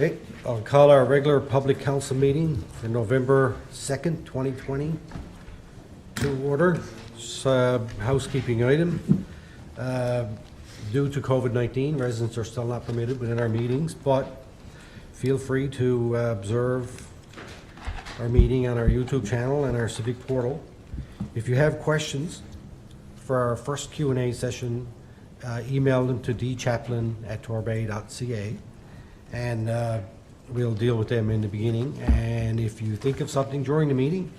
Okay, I'll call our regular public council meeting for November 2nd, 2020 to order. It's a housekeeping item. Due to COVID-19, residents are still not permitted within our meetings, but feel free to observe our meeting on our YouTube channel and our civic portal. If you have questions for our first Q&A session, email them to dchaplin@torbay.ca, and we'll deal with them in the beginning. And if you think of something during the meeting,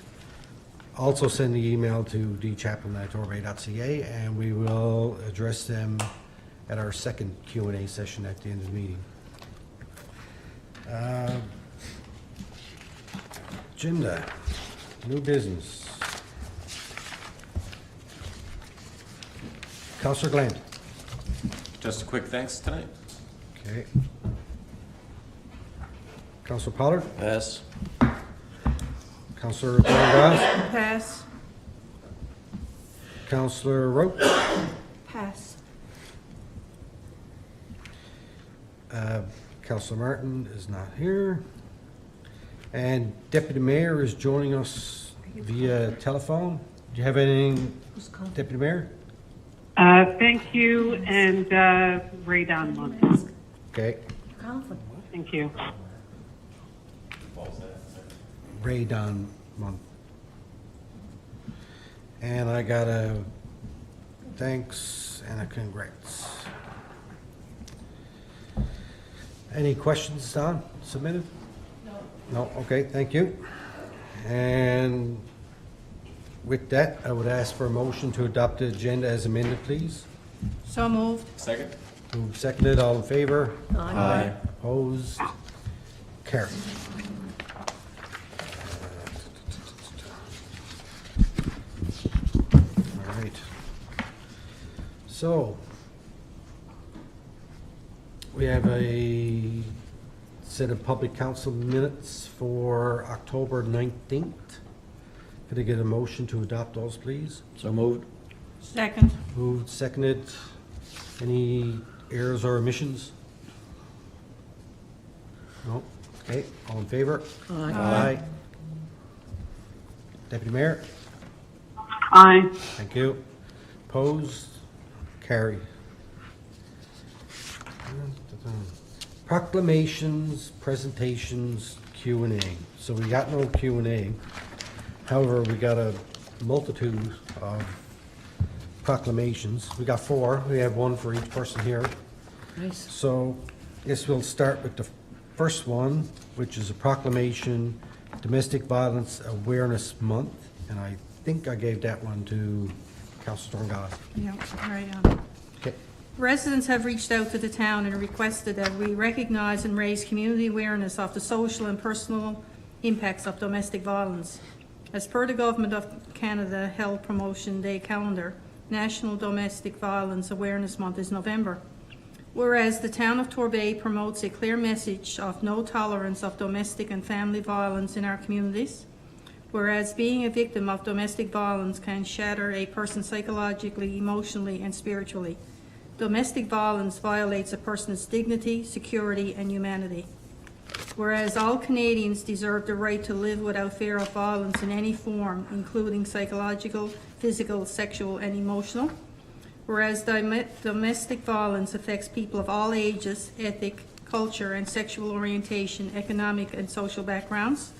also send the email to dchaplin@torbay.ca, and we will address them at our second Q&A session at the end of the meeting. Agenda, new business. Councillor Glenn. Just a quick thanks tonight. Okay. Councillor Pollard. Pass. Councillor Thorngas. Pass. Councillor Roach. Pass. Councillor Martin is not here. And Deputy Mayor is joining us via telephone. Do you have anything, Deputy Mayor? Thank you, and Ray Donlon. Okay. Thank you. Ray Don Month. And I got a thanks and a congrats. Any questions, Don, submitted? No, okay, thank you. And with that, I would ask for a motion to adopt the agenda as amended, please. So moved. Second? Moved, seconded, all in favor? Aye. Opposed? Carried. All right. So, we have a set of public council minutes for October 19th. Could I get a motion to adopt those, please? So moved. Second. Moved, seconded. Any errors or omissions? No? Okay, all in favor? Aye. Deputy Mayor? Aye. Thank you. Opposed? Carried. Proclamations, presentations, Q&A. So we got no Q&A. However, we got a multitude of proclamations. We got 4. We have 1 for each person here. Nice. So I guess we'll start with the first one, which is a proclamation, Domestic Violence Awareness Month. And I think I gave that one to Councillor Thorngas. Yeah, right on. Okay. Residents have reached out to the town and requested that we recognize and raise community awareness of the social and personal impacts of domestic violence. As per the Government of Canada Health Promotion Day calendar, National Domestic Violence Awareness Month is November. Whereas the town of Torbay promotes a clear message of no tolerance of domestic and family violence in our communities. Whereas being a victim of domestic violence can shatter a person psychologically, emotionally, and spiritually. Domestic violence violates a person's dignity, security, and humanity. Whereas all Canadians deserve the right to live without fear of violence in any form, including psychological, physical, sexual, and emotional. Whereas domestic violence affects people of all ages, ethnic, culture, and sexual orientation, economic, and social backgrounds.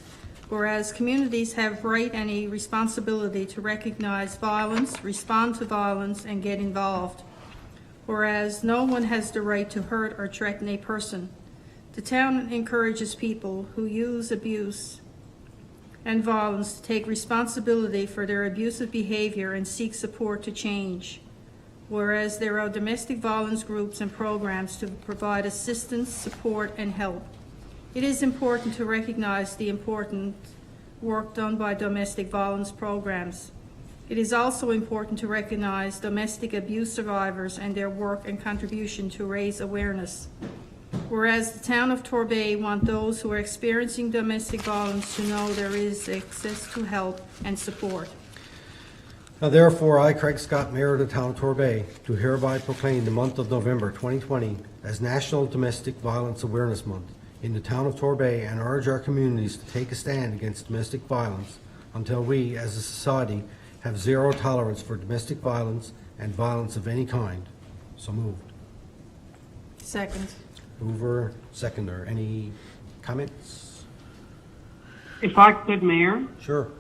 Whereas communities have right and a responsibility to recognize violence, respond to violence, and get involved. Whereas no one has the right to hurt or threaten a person. The town encourages people who use abuse and violence to take responsibility for their abusive behavior and seek support to change. Whereas there are domestic violence groups and programs to provide assistance, support, and help. It is important to recognize the important work done by domestic violence programs. It is also important to recognize domestic abuse survivors and their work and contribution to raise awareness. Whereas the town of Torbay want those who are experiencing domestic violence to know there is access to help and support. Now therefore, I, Craig Scott, Mayor of the town of Torbay, do hereby proclaim the month of November 2020 as National Domestic Violence Awareness Month in the town of Torbay and urge our communities to take a stand against domestic violence until we, as a society, have zero tolerance for domestic violence and violence of any kind. So moved. Second. Mover, seconder. Any comments? If I could, Mayor. Sure.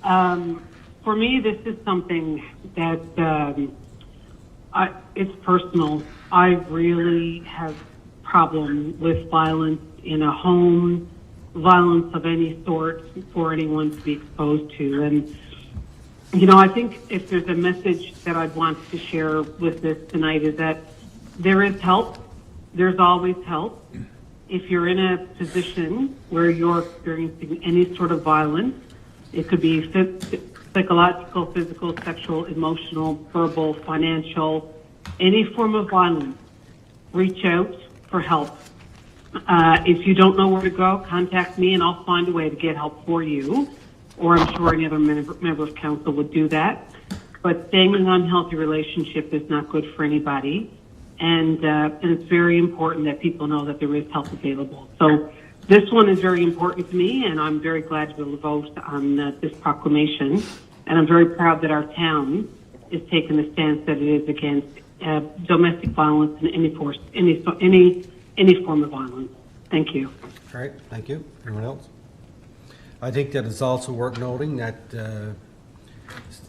For me, this is something that it's personal. I really have problem with violence in a home, violence of any sort for anyone to be exposed to. And, you know, I think if there's a message that I'd want to share with this tonight is that there is help. There's always help. If you're in a position where you're experiencing any sort of violence, it could be psychological, physical, sexual, emotional, verbal, financial, any form of violence, reach out for help. If you don't know where to go, contact me and I'll find a way to get help for you. Or I'm sure any other member of council would do that. But staying in an unhealthy relationship is not good for anybody. And it's very important that people know that there is help available. So this one is very important to me, and I'm very glad to be able to vote on this proclamation. And I'm very proud that our town is taking the stance that it is against domestic violence and any form of violence. Thank you. All right, thank you. Anyone else? I think that it's also worth noting that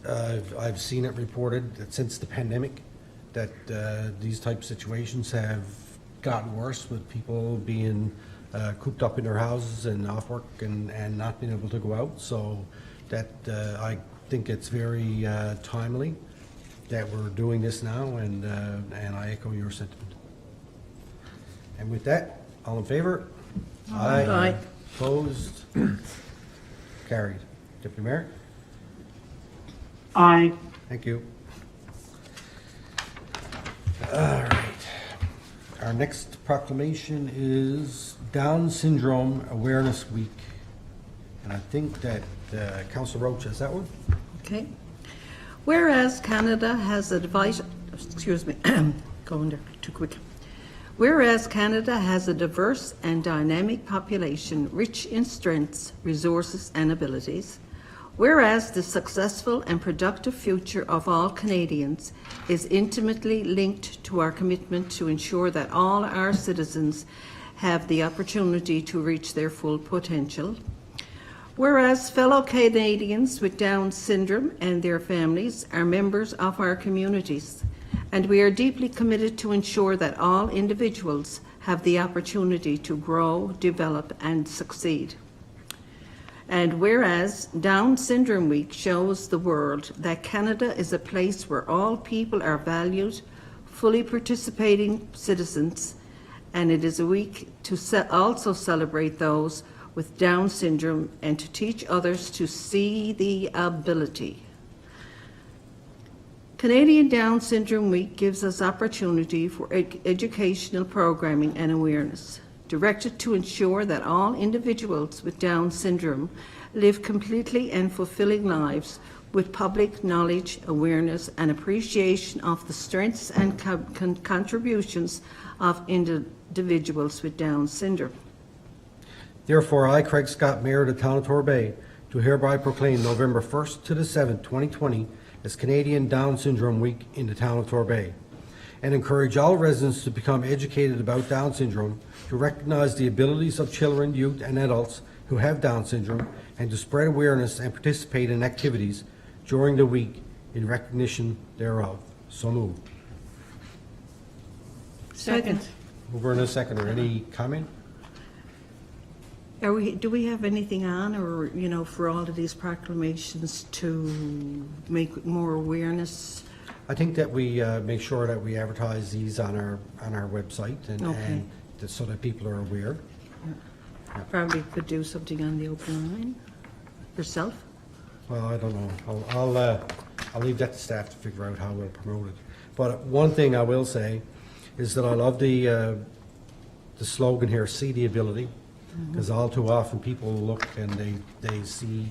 I've seen it reported that since the pandemic that these type of situations have gotten worse with people being cooped up in their houses and off work and not being able to go out. So that I think it's very timely that we're doing this now, and I echo your sentiment. And with that, all in favor? Aye. Aye. Opposed? Carried. Deputy Mayor? Aye. Thank you. All right. Our next proclamation is Down Syndrome Awareness Week. And I think that Councillor Roach has that one. Okay. Whereas Canada has a going there too quick. Whereas Canada has a diverse and dynamic population rich in strengths, resources and abilities. Whereas the successful and productive future of all Canadians is intimately linked to our commitment to ensure that all our citizens have the opportunity to reach their full potential. Whereas fellow Canadians with Down syndrome and their families are members of our communities, and we are deeply committed to ensure that all individuals have the opportunity to grow, develop, and succeed. And whereas Down Syndrome Week shows the world that Canada is a place where all people are valued, fully participating citizens, and it is a week to also celebrate those with Down syndrome and to teach others to see the ability. Canadian Down Syndrome Week gives us opportunity for educational programming and awareness, directed to ensure that all individuals with Down syndrome live completely and fulfilling lives with public knowledge, awareness, and appreciation of the strengths and contributions of individuals with Down syndrome. Therefore, I, Craig Scott, Mayor of the Town of Torbay, do hereby proclaim November 1st to the 7th, 2020 as Canadian Down Syndrome Week in the Town of Torbay, and encourage all residents to become educated about Down syndrome, to recognize the abilities of children, youth, and adults who have Down syndrome, and to spread awareness and participate in activities during the week in recognition thereof. So moved. Second. Mover and a seconder. Any comment? Do we have anything on, or, you know, for all of these proclamations to make more awareness? I think that we make sure that we advertise these on our website and so that people are aware. Probably could do something on the open line yourself. Well, I don't know. I'll leave that to staff to figure out how we'll promote it. But one thing I will say is that I love the slogan here, see the ability, because all too often people look and they see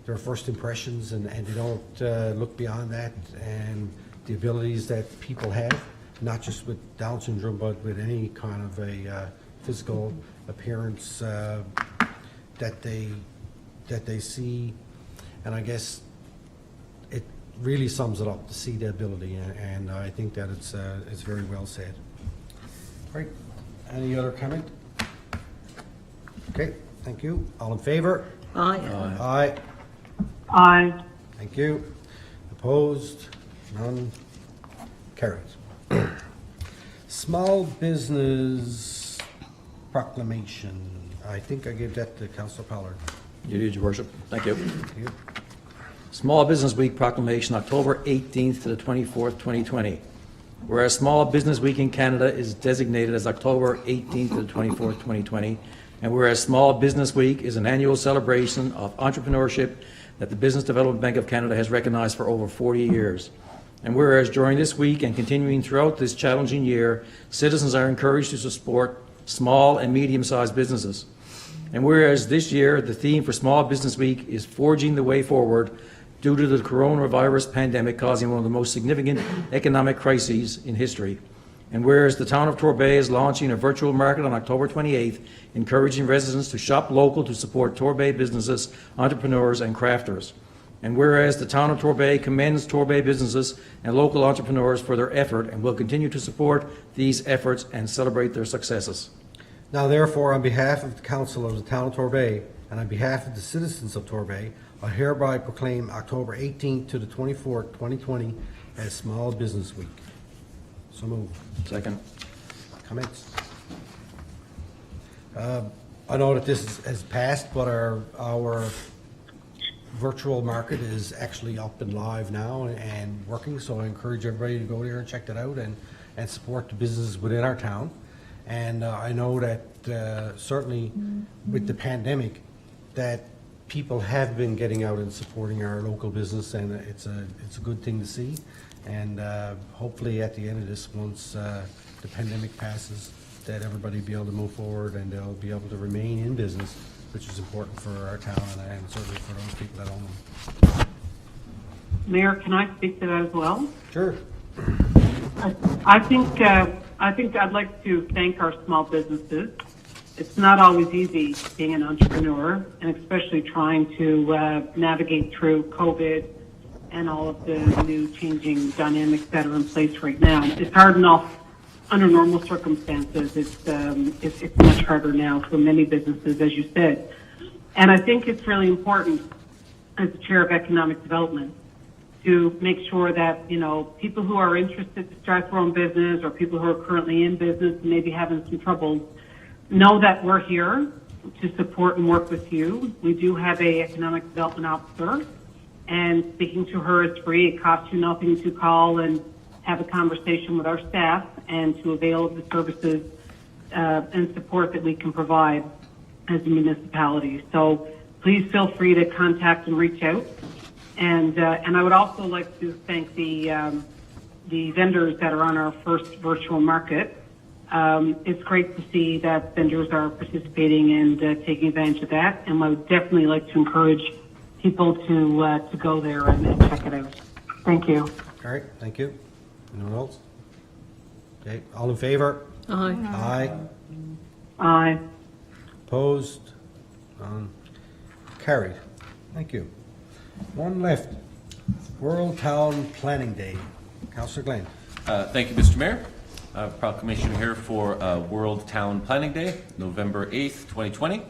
their first impressions and they don't look beyond that, and the abilities that people have, not just with Down syndrome, but with any kind of a physical appearance that they see. And I guess it really sums it up to see the ability, and I think that it's very well said. Right. Any other comment? Okay, thank you. All in favor? Aye. Aye. Aye. Thank you. Opposed? None? Carried. Small business proclamation. I think I gave that to Councillor Pollard. You did, Your Worship. Thank you. Thank you. Small Business Week Proclamation, October 18th to the 24th, 2020. Whereas Small Business Week in Canada is designated as October 18th to the 24th, 2020, and whereas Small Business Week is an annual celebration of entrepreneurship that the Business Development Bank of Canada has recognized for over 40 years. And whereas during this week and continuing throughout this challenging year, citizens are encouraged to support small and medium-sized businesses. And whereas this year the theme for Small Business Week is Forging the Way Forward due to the coronavirus pandemic causing one of the most significant economic crises in history. And whereas the town of Torbay is launching a virtual market on October 28th, encouraging residents to shop local to support Torbay businesses, entrepreneurs and crafters. And whereas the town of Torbay commends Torbay businesses and local entrepreneurs for their effort and will continue to support these efforts and celebrate their successes. Now therefore, on behalf of the Council of the Town of Torbay and on behalf of the citizens of Torbay, I hereby proclaim October 18th to the 24th, 2020 as Small Business Week. So move. Second. Comments? I know that this has passed, but our virtual market is actually up and live now and working, so I encourage everybody to go there and check that out and support the businesses within our town. And I know that certainly with the pandemic that people have been getting out and supporting our local business, and it's a good thing to see. And hopefully at the end of this, once the pandemic passes, that everybody will be able to move forward and they'll be able to remain in business, which is important for our town and certainly for those people that own them. Mayor, can I speak to that as well? Sure. I think I'd like to thank our small businesses. It's not always easy being an entrepreneur, and especially trying to navigate through COVID and all of the new changing dynamics that are in place right now. It's hard enough under normal circumstances. It's much harder now for many businesses, as you said. And I think it's really important, as the Chair of Economic Development, to make sure that, people who are interested to start their own business or people who are currently in business and maybe having some trouble know that we're here to support and work with you. We do have a economic development officer, and speaking to her is free. It costs you nothing to call and have a conversation with our staff and to avail of the services and support that we can provide as a municipality. So please feel free to contact and reach out. And I would also like to thank the vendors that are on our first virtual market. It's great to see that vendors are participating and taking advantage of that. And I would definitely like to encourage people to go there and check it out. Thank you. All right, thank you. Anyone else? Okay, all in favor? Aye. Aye. Aye. Opposed? None? Carried. Thank you. One left. World Town Planning Day. Councillor Glenn. Thank you, Mr. Mayor. Proclamation here for World Town Planning Day, November 8th, 2020.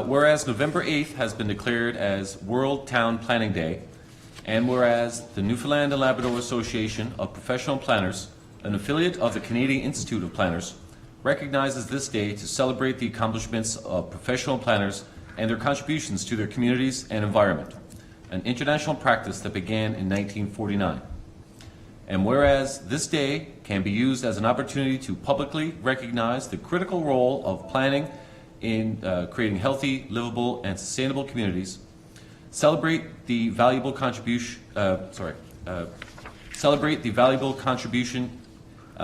Whereas November 8th has been declared as World Town Planning Day, and whereas the Newfoundland and Labrador Association of Professional Planners, an affiliate of the Canadian Institute of Planners, recognizes this day to celebrate the accomplishments of professional planners and their contributions to their communities and environment, an international practice that began in 1949. And whereas this day can be used as an opportunity to publicly recognize the critical role of planning in creating healthy, livable, and sustainable communities, celebrate the valuable contribution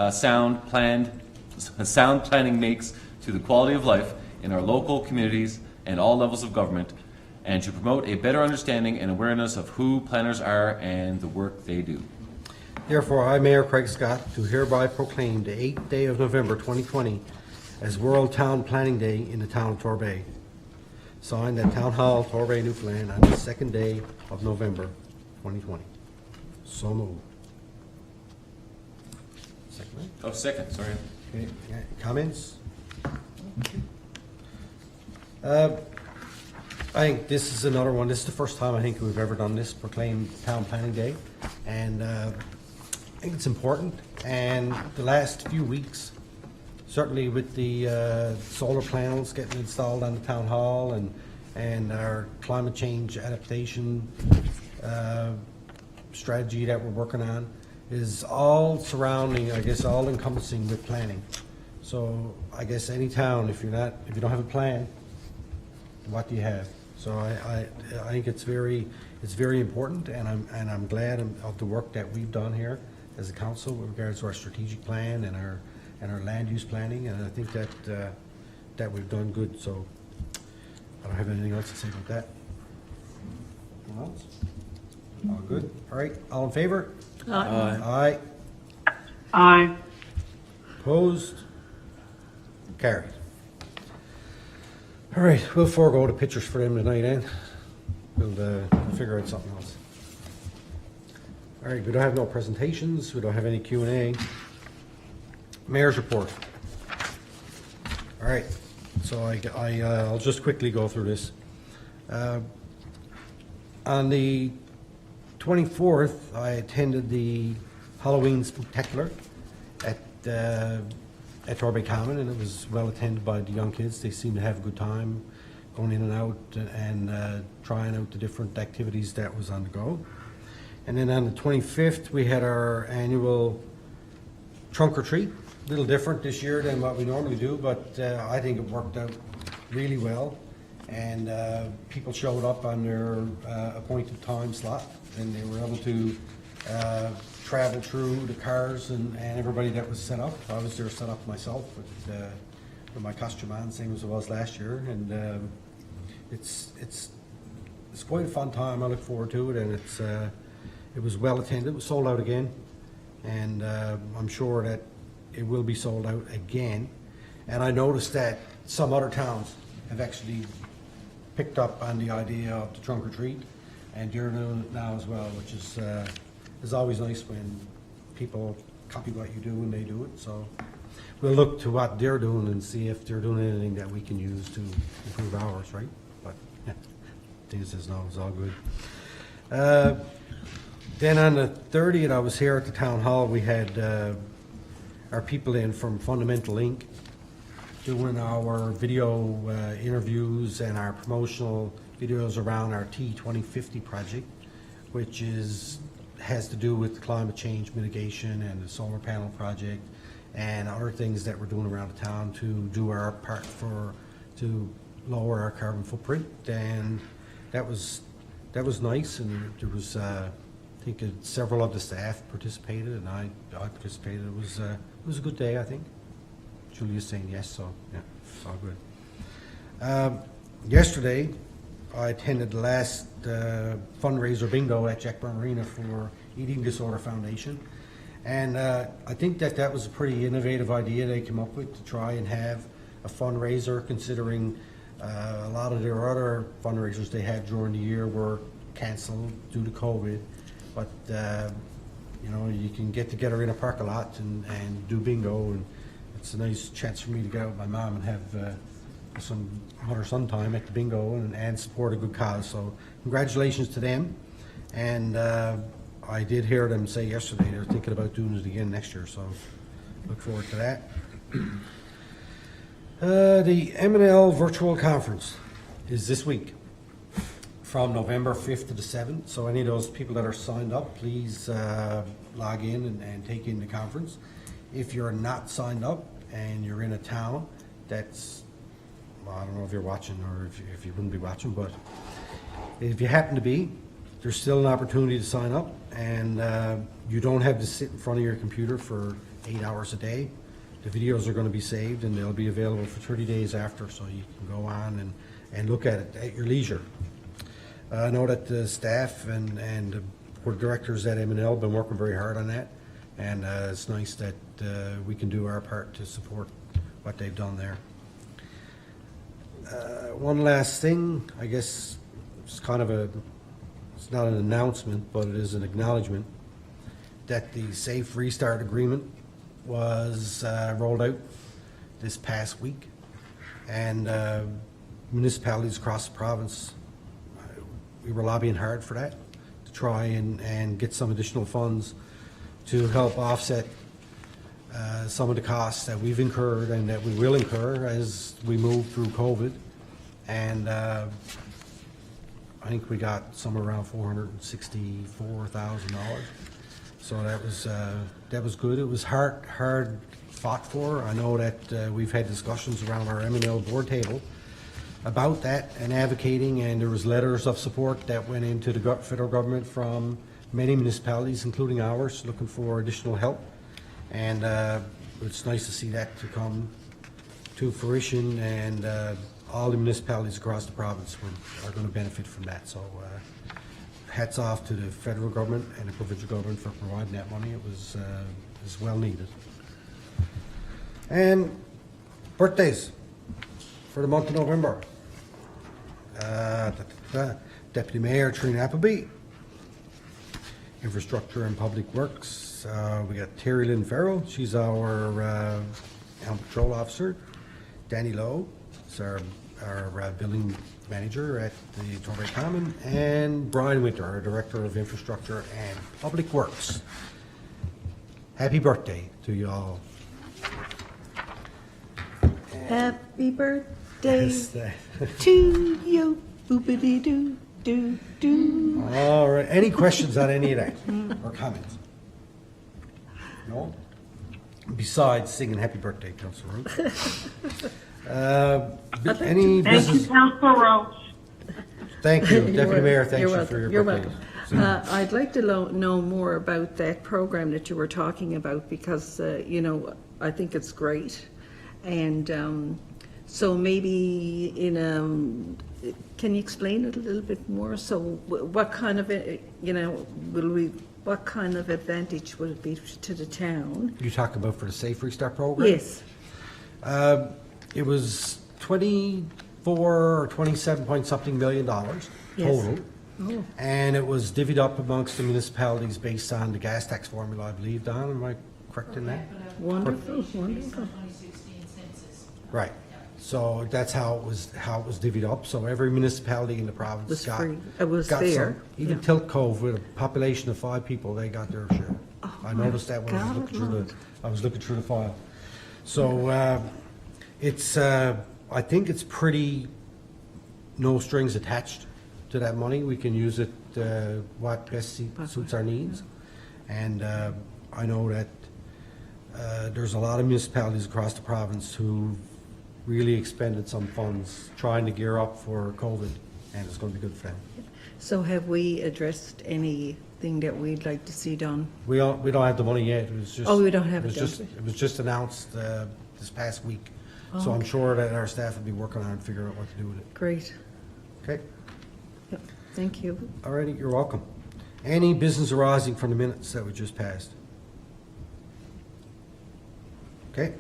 sound planning makes to the quality of life in our local communities and all levels of government, and to promote a better understanding and awareness of who planners are and the work they do. Therefore, I, Mayor Craig Scott, do hereby proclaim the 8th day of November 2020 as World Town Planning Day in the town of Torbay. Signed at Town Hall, Torbay, Newfoundland, on the second day of November 2020. So moved. Second, right? Oh, second, sorry. Okay, yeah, comments? I think this is another one, this is the first time I think we've ever done this, proclaimed Town Planning Day, and I think it's important, and the last few weeks, certainly with the solar panels getting installed on the town hall and our climate change adaptation strategy that we're working on, is all surrounding, I guess, all encompassing with planning. So I guess any town, if you don't have a plan, what do you have? So I think it's very important, and I'm glad of the work that we've done here as a council with regards to our strategic plan and our land use planning, and I think that we've done good. So I don't have anything else to say about that. Anyone else? All good. All right. All in favor? Aye. Aye. Opposed? Carried. All right, we'll forego the pictures for them tonight, eh? We'll figure out something else. All right, we don't have no presentations. We don't have any Q&A. Mayor's report. All right, so I'll just quickly go through this. On the 24th, I attended the Halloween Spectacular at Torbay Common, and it was well attended by the young kids. They seemed to have a good time going in and out and trying out the different activities that was on the go. And then on the 25th, we had our annual trunk or treat. A little different this year than what we normally do, but I think it worked out really well. And people showed up on their appointed time slot, and they were able to travel through the cars and everybody that was set up. I was there set up myself with my costume on, same as it was last year, and it's quite a fun time. I look forward to it, and it was well attended. It was sold out again, and I'm sure that it will be sold out again. And I noticed that some other towns have actually picked up on the idea of the trunk or treat, and they're doing it now as well, which is always nice when people copy what you do and they do it. So we'll look to what they're doing and see if they're doing anything that we can use to improve ours, right? But yeah, things is no, it's all good. Then on the 30th, I was here at the town hall. We had our people in from Fundamental Inc. doing our video interviews and our promotional videos around our T2050 project, which has to do with climate change mitigation and the solar panel project and other things that we're doing around the town to do our part to lower our carbon footprint. And that was nice, and there was I think several of the staff participated, and I participated. It was a good day, I think. Julia's saying yes, so yeah, it's all good. Yesterday, I attended the last fundraiser bingo at Jackburn Arena for Eating Disorder Foundation, and I think that was a pretty innovative idea they came up with to try and have a fundraiser, considering a lot of their other fundraisers they had during the year were canceled due to COVID. But you know, you can get together in a parking lot and do bingo, and it's a nice chance for me to get out with my mom and have some mother-son time at the bingo and support a good cause. So congratulations to them. And I did hear them say yesterday they're thinking about doing it again next year, so look forward to that. The M&L virtual conference is this week from November 5th to the 7th. So any of those people that are signed up, please log in and take in the conference. If you're not signed up and you're in a town that's, well, I don't know if you're watching or if you wouldn't be watching, but if you happen to be, there's still an opportunity to sign up, and you don't have to sit in front of your computer for 8 hours a day. The videos are going to be saved, and they'll be available for 30 days after, so you can go on and look at it at your leisure. I know that the staff and the board of directors at M&L have been working very hard on that, and it's nice that we can do our part to support what they've done there. One last thing, I guess it's kind of it's not an announcement, but it is an acknowledgement that the Safe Restart Agreement was rolled out this past week, and municipalities across the province, we were lobbying hard for that, to try and get some additional funds to help offset some of the costs that we've incurred and that we will incur as we move through COVID. And I think we got somewhere around $464,000. So that was good. It was hard fought for. I know that we've had discussions around our M&L board table about that and advocating, and there was letters of support that went into the federal government from many municipalities, including ours, looking for additional help. And it's nice to see that to come to fruition, and all the municipalities across the province are going to benefit from that. So hats off to the federal government and the provincial government for providing that money. It was well needed. And birthdays for the month of November. Deputy Mayor Trina Appleby. Infrastructure and Public Works, we got Terry Lynn Farrell. She's our Animal Patrol Officer. Danny Lowe is our Building Manager at the Torbay Common. And Brian Winter, our Director of Infrastructure and Public Works. Happy birthday to you all. Happy birthday Yes, to you, boopity-doo, doo, doo. all right, any questions on any of that or comments? No? Besides singing happy birthday, Councillor Roach. Any Thank you, business? Councillor Roach. Thank you, You're Deputy Mayor, welcome. thank You're you welcome. for your You're birthday. welcome. I'd like to know more about that program that you were talking about, because, I think it's great. And so maybe can you explain it a little bit more? So what kind of, what kind of advantage would it be to the town? You talk about for the Safe Restart Program? Yes. It was 24 or 27 point something million dollars total. Oh. And it was divvied up amongst the municipalities based on the gas tax formula, I believe, Don, am I correct in that? Wonderful, wonderful. Right. So that's how it was divvied up. So every municipality in the province Was got free. It was got fair. some. Even Yeah. Tilt Cove, with a population of 5 people, they got their share. I noticed that when I was looking through the file. So it's I think it's pretty no strings attached to that money. We can use it what best suits our needs. And I know that there's a lot of municipalities across the province who really expended some funds trying to gear up for COVID, and it's going to be good for them. So have we addressed anything that we'd like to see done? We don't have the money yet. It was just. Oh, we don't have it, just. don't we? It was just announced this past week. So Oh, I'm okay. sure that our staff will be working on it and figuring out what to do with it. Great. Okay? Yep. Thank you. All righty, you're welcome. Any business arising from the minutes that we just passed? Okay.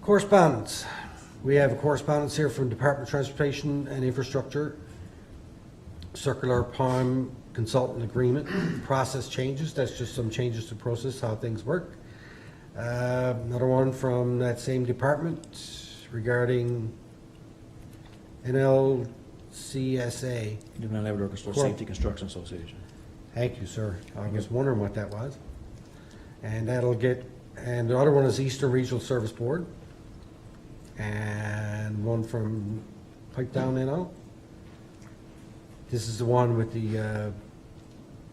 Correspondence. We have a correspondence here from Department of Transportation and Infrastructure. Circular Palm Consultant Agreement, process changes. That's just some changes to process, how things work. Another one from that same department regarding NLCSA. Newfoundland Labrador Coastal Cool. Safety Construction Association. Thank you, sir. I was wondering what that was. And and the other one is Eastern Regional Service Board. And one from Pipe Down NL. This is the one with the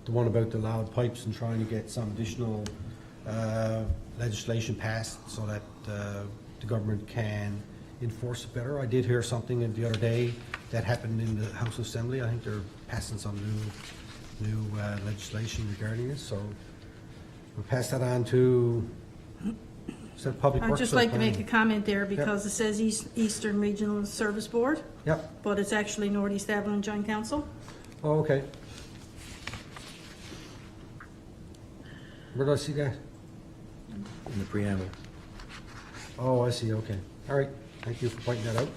one about the loud pipes and trying to get some additional legislation passed so that the government can enforce it better. I did hear something the other day that happened in the House Assembly. I think they're passing some new legislation regarding this, so we'll pass that on to, is that Public Works? I'd just or like to make a Planning? comment there, because it says Eastern Regional Service Board, Yep, but it's actually Northeast Avalon Joint Council. oh, okay. Where do I see that? In the preamble. Oh, I see, okay. All right, thank you for pointing that out.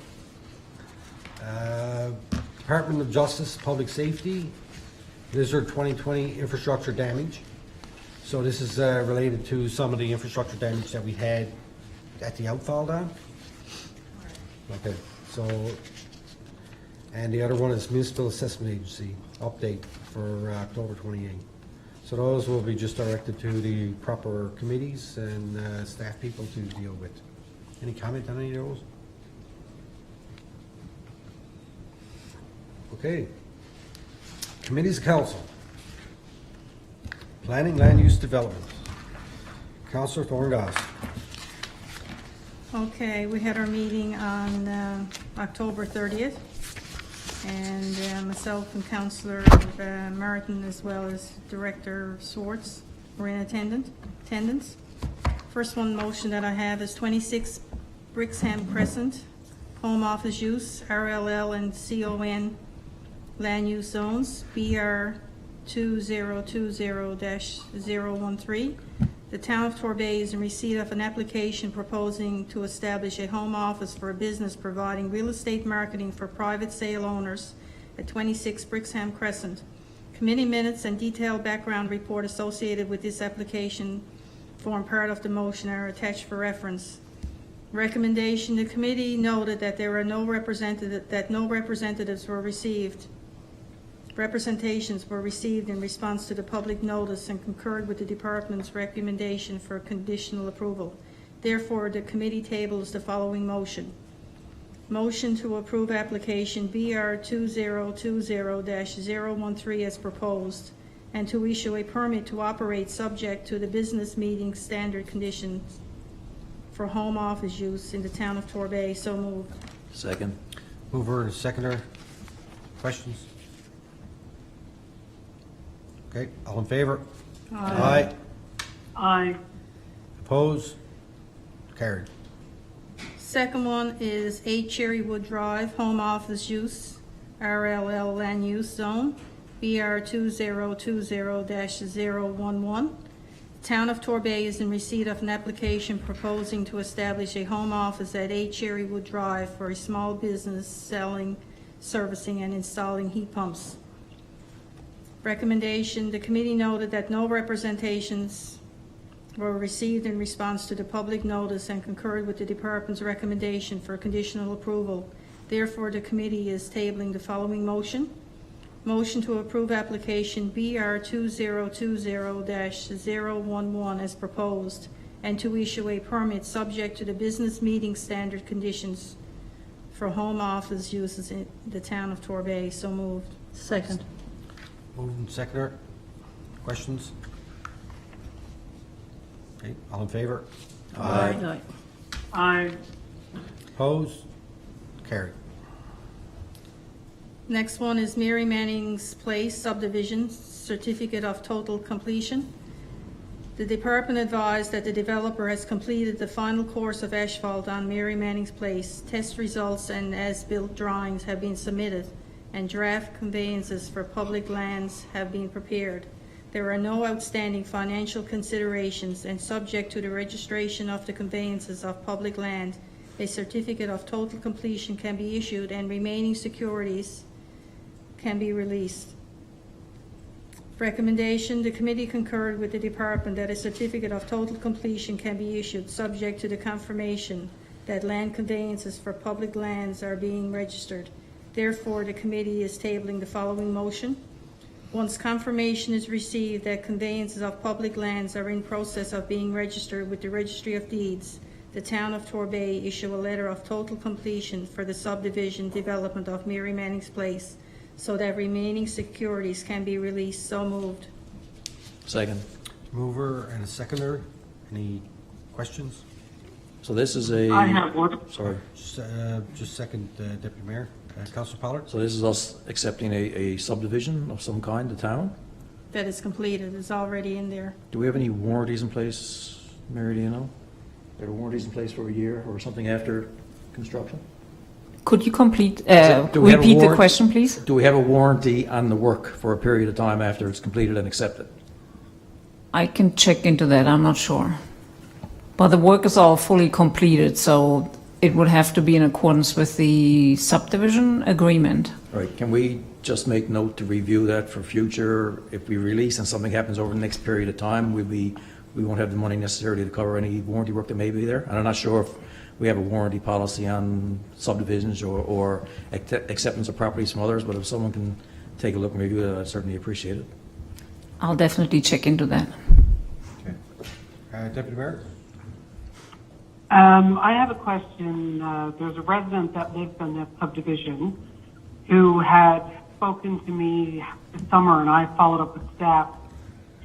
Department of Justice, Public Safety, Lizard 2020 infrastructure damage. So this is related to some of the infrastructure damage that we had at the outfall dam? Okay, so, and the other one is Municipal Assessment Agency update for October 28. So those will be just directed to the proper committees and staff people to deal with. Any comment on any of those? Okay. Committees of Council. Planning, Land Use Development. Councillor Thorngoss. Okay, we had our meeting on October 30th, and myself and Councillor Martin, as well as Director Swartz, were in attendance. First one motion that I have is 26 Brixham Crescent, Home Office Use, RLL and CON Land Use Zones, BR 2020-013. The Town of Torbay is in receipt of an application proposing to establish a home office for a business providing real estate marketing for private sale owners at 26 Brixham Crescent. Committee minutes and detailed background report associated with this application form part of the motion and are attached for reference. Recommendation: the committee noted that there are no representatives were received. Representations were received in response to the public notice and concurred with the department's recommendation for conditional approval. Therefore, the committee tables the following motion. Motion to approve application BR 2020-013 as proposed, and to issue a permit to operate subject to the business meeting standard conditions for home office use in the Town of Torbay. So moved. Second. Mover and seconder. Questions? Okay, all in favor? Aye. Aye. Opposed? Carried. Second one is 8 Cherrywood Drive, home office use, RLL land use zone, BR 2020-011. Town of Torbay is in receipt of an application proposing to establish a home office at 8 Cherrywood Drive for a small business selling, servicing, and installing heat pumps. Recommendation: the committee noted that no representations were received in response to the public notice and concurred with the department's recommendation for conditional approval. Therefore, the committee is tabling the following motion. Motion to approve application BR 2020-011 as proposed, and to issue a permit subject to the business meeting standard conditions for home office uses in the Town of Torbay. So moved. Second. Moved and seconder. Questions? Okay, all in favor? Aye. Aye. Opposed? Carried. Next one is Mary Manning's Place subdivision, certificate of total completion. The department advised that the developer has completed the final course of asphalt on Mary Manning's Place. Test results and as-built drawings have been submitted, and draft conveyances for public lands have been prepared. There are no outstanding financial considerations, and subject to the registration of the conveyances of public land, a certificate of total completion can be issued and remaining securities can be released. Recommendation: the committee concurred with the department that a certificate of total completion can be issued subject to the confirmation that land conveyances for public lands are being registered. Therefore, the committee is tabling the following motion. Once confirmation is received that conveyances of public lands are in process of being registered with the Registry of Deeds, the Town of Torbay issue a letter of total completion for the subdivision development of Mary Manning's Place, so that remaining securities can be released. So moved. Second. Mover and a seconder. Any questions? So this is a... I have one. Sorry. Just second, Deputy Mayor. Councillor Pollard? So this is us accepting a subdivision of some kind, the town? That is completed. It's already in there. Do we have any warranties in place, Mary, do you know? There are warranties in place for a year or something after construction? Could you complete, Do we have a repeat the warrant- question, please? Do we have a warranty on the work for a period of time after it's completed and accepted? I can check into that, I'm not sure. But the work is all fully completed, so it would have to be in accordance with the subdivision agreement. All right, can we just make note to review that for future? If we release and something happens over the next period of time, we won't have the money necessarily to cover any warranty work that may be there? And I'm not sure if we have a warranty policy on subdivisions or acceptance of properties from others, but if someone can take a look and review that, I'd certainly appreciate it. I'll definitely check into that. Okay. Deputy Mayor? I have a question. There's a resident that lives in that subdivision who had spoken to me this summer, and I followed up with staff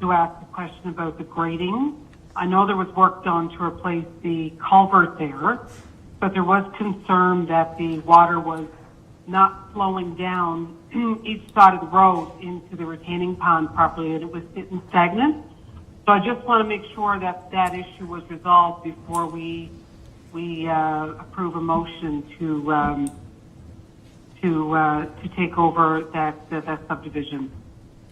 to ask a question about the grading. I know there was work done to replace the culvert there, but there was concern that the water was not flowing down each side of the road into the retaining pond properly, and it was sitting stagnant. So I just want to make sure that that issue was resolved before we approve a motion to take over that subdivision.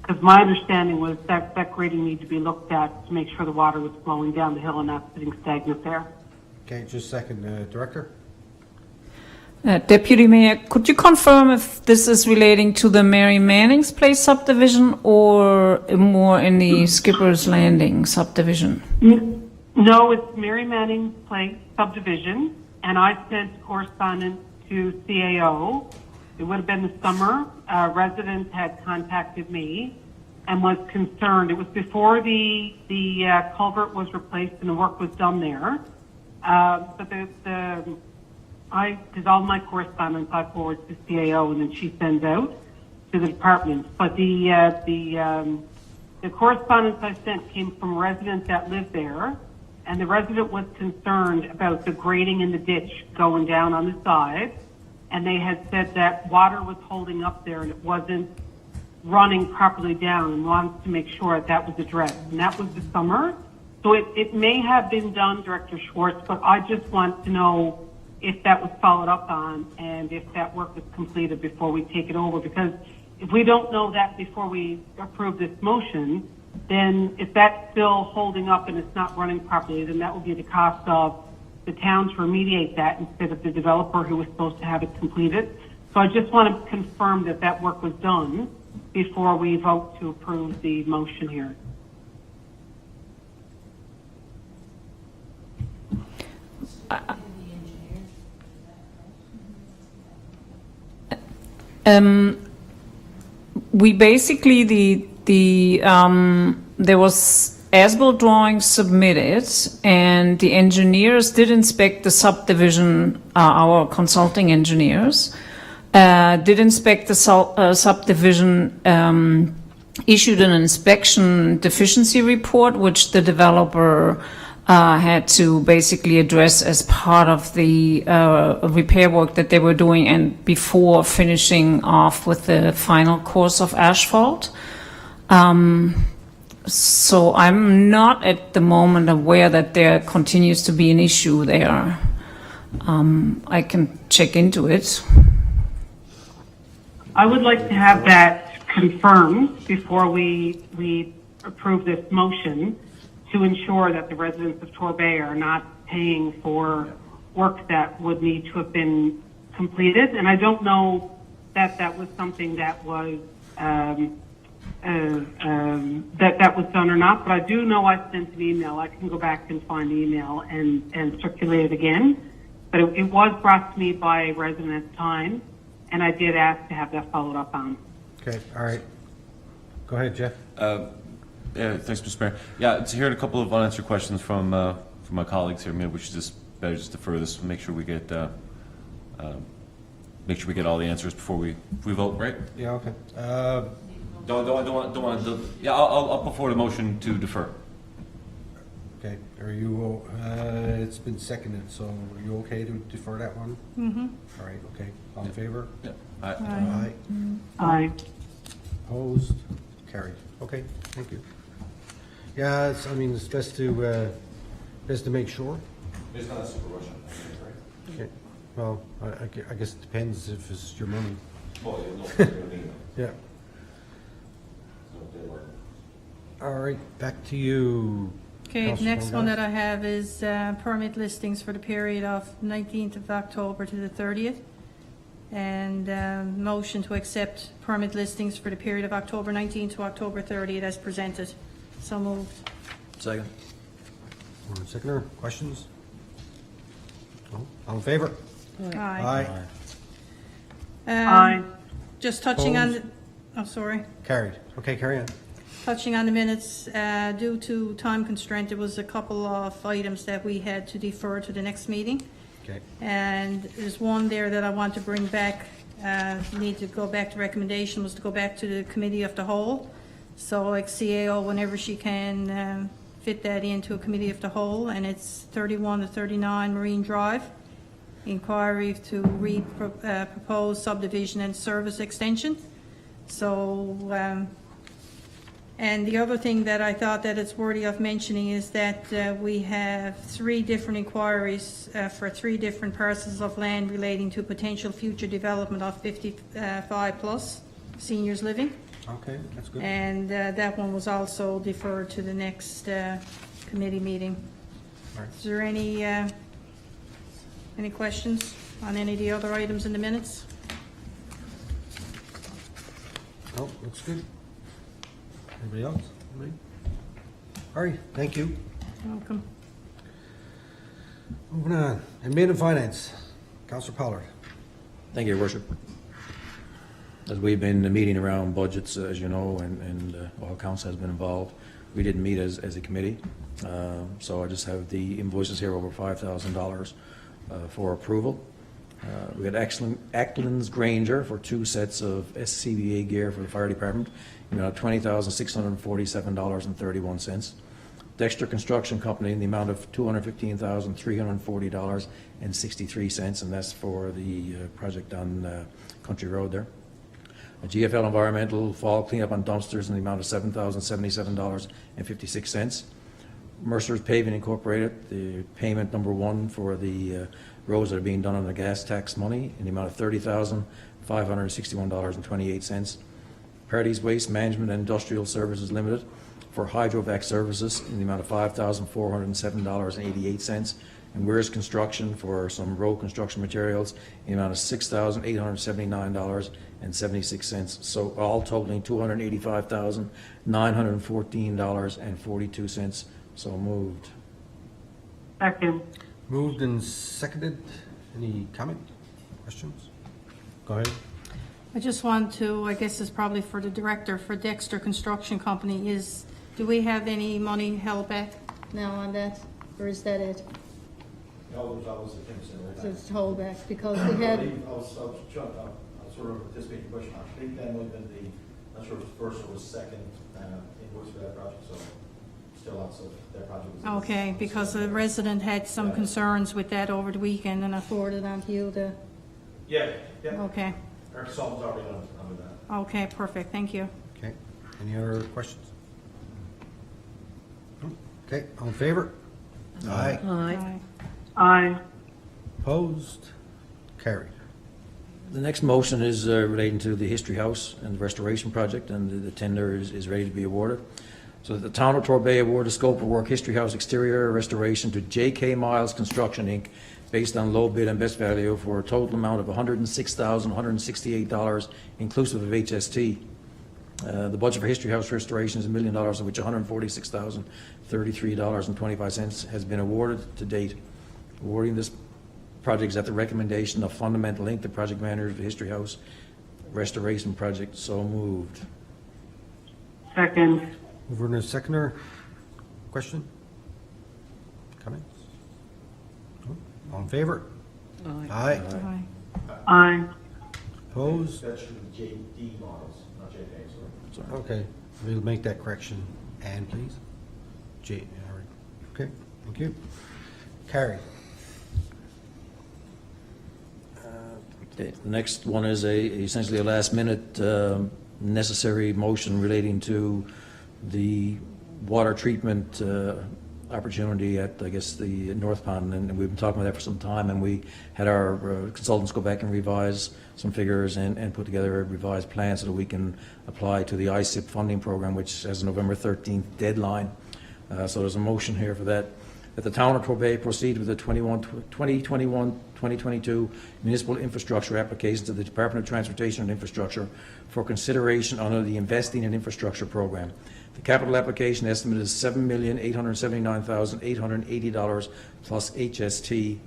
Because my understanding was that grading needed to be looked at to make sure the water was flowing down the hill and not sitting stagnant there. Okay, just a second, Director? Deputy Mayor, could you confirm if this is relating to the Mary Manning's Place subdivision or more in the Skipper's Landing subdivision? No, it's Mary Manning's Place subdivision, and I sent correspondence to CAO. It would have been the summer. A resident had contacted me and was concerned. It was before the culvert was replaced and the work was done there. But I did all my correspondence. I forward to CAO, and then she sends out to the department. But the correspondence I sent came from a resident that lived there, and the resident was concerned about the grading in the ditch going down on the side. And they had said that water was holding up there and it wasn't running properly down, and wanted to make sure that was addressed. And that was the summer. So it may have been done, Director Schwartz, but I just want to know if that was followed up on and if that work was completed before we take it over. Because if we don't know that before we approve this motion, then if that's still holding up and it's not running properly, then that will be the cost of the town to remediate that instead of the developer who was supposed to have it completed. So I just want to confirm that that work was done before we vote to approve the motion here. We basically, there was as-built drawings submitted, and the engineers did inspect the subdivision, our consulting engineers, did inspect the subdivision, issued an inspection deficiency report, which the developer had to basically address as part of the repair work that they were doing and before finishing off with the final course of asphalt. So I'm not at the moment aware that there continues to be an issue there. I can check into it. I would like to have that confirmed before we approve this motion to ensure that the residents of Torbay are not paying for work that would need to have been completed. And I don't know that that was something that was that was done or not, but I do know I sent an email. I can go back and find the email and circulate it again. But it was brought to me by a resident at the time, and I did ask to have that followed up on. Okay, all right. Go ahead, Jeff. Yeah, thanks, Mr. Mayor. Yeah, so hearing a couple of unanswered questions from my colleagues here. Maybe we should better defer this, make sure we get all the answers before we vote, right? Yeah, okay. Don't want to. Yeah, I'll put forward a motion to defer. Okay, are you, it's been seconded, so are you okay to defer that one? Mm-hmm. All right, okay. All in favor? Yeah. Aye. Aye. Opposed? Carried. Okay, thank you. Yeah, I mean, it's best to make sure. It's not a super rush, right? Okay. Well, I guess it depends if it's your money. Well, Yeah. All right, back to you, Okay, the Councillor next one Prendergast? that I have is permit listings for the period of 19th of October to the 30th. And motion to accept permit listings for the period of October 19th to October 30th as presented. So moved. Second. Mover and seconder, questions? No? All in favor? Aye. Aye. Just touching on, Opposed? sorry. Carried. Okay, carry on. Touching on the minutes, due to time constraint, there was a couple of items that we had to defer to the next meeting. Okay. And there's one there that I want to bring back, need to go back to recommendation, was to go back to the committee of the whole. So ex-CAO, whenever she can fit that into a committee of the whole, and it's 31 to 39 Marine Drive. Inquiry to propose subdivision and service extension. So, and the other thing that I thought that it's worthy of mentioning is that we have 3 different inquiries for 3 different parcels of land relating to potential future development of 55 plus seniors living. Okay, that's good. And that one was also deferred to the next committee meeting. All right. Is there any questions on any of the other items in the minutes? No, looks good. Anybody else? Anybody? All right, thank you. Welcome. Moving on. Admin and Finance. Councillor Pollard. Thank you, Your Worship. As we've been meeting around budgets, as you know, and all council has been involved, we didn't meet as a committee. So I just have the invoices here over $5,000 for approval. We had Acklands Granger for 2 sets of SCBA gear for the fire department, $20,647.31. Dexter Construction Company in the amount of $215,340.63, and that's for the project on Country Road there. GFL Environmental fall cleanup on dumpsters in the amount of $7,077.56. Mercer's Paving Incorporated, the payment number 1 for the roads that are being done on the gas tax money in the amount of $30,561.28. Parties Waste Management and Industrial Services Limited for hydrovac services in the amount of $5,407.88. And Weir's Construction for some road construction materials in the amount of $6,879.76. So all totaling $285,914.42. So moved. Second. Moved and seconded. Any comment? Questions? Go ahead. I just want to, I guess it's probably for the director for Dexter Construction Company, do we have any money held back now on that, or is that it? No, there's always a 10% rollback. It's held back, because we I had, believe, I was sort of anticipating the question. I think that might have been not sure if it was first or was second invoice for that project, so still lots of that project. okay, because the resident had some concerns with that over the weekend, and I forwarded on to you the, Yeah. okay, Our consultant's already on with that. okay, perfect, thank you. Okay. Any other questions? No? Okay, all in favor? Aye. Aye. Aye. Opposed? Carried. The next motion is relating to the History House and the restoration project, and the tender is ready to be awarded. So the Town of Torbay award a scope of work History House exterior restoration to J.K. Miles Construction, Inc., based on low bid and best value for a total amount of $106,168, inclusive of HST. The budget for History House restoration is $1 million, of which $146,033.25 has been awarded to date. Awarding this project is at the recommendation of Fundamental Inc., the project manager of the History House restoration project. So moved. Second. Mover and a seconder. Question? Comments? No? All in favor? Aye. Aye. Aye. Opposed? That should be JD models, not JK, sorry. Sorry. Okay, we'll make that correction. Ann, please. J, all right. Okay, thank you. Carried. Okay, the next one is essentially a last-minute necessary motion relating to the water treatment opportunity at, I guess, the North Pond, and we've been talking about that for some time, and we had our consultants go back and revise some figures and put together a revised plan so that we can apply to the ISIP funding program, which has a November 13th deadline. So there's a motion here for that. That the town of Torbay proceed with the 2021-2022 municipal infrastructure application to the Department of Transportation and Infrastructure for consideration under the Investing in Infrastructure program. The capital application estimate is $7,879,880 plus HST,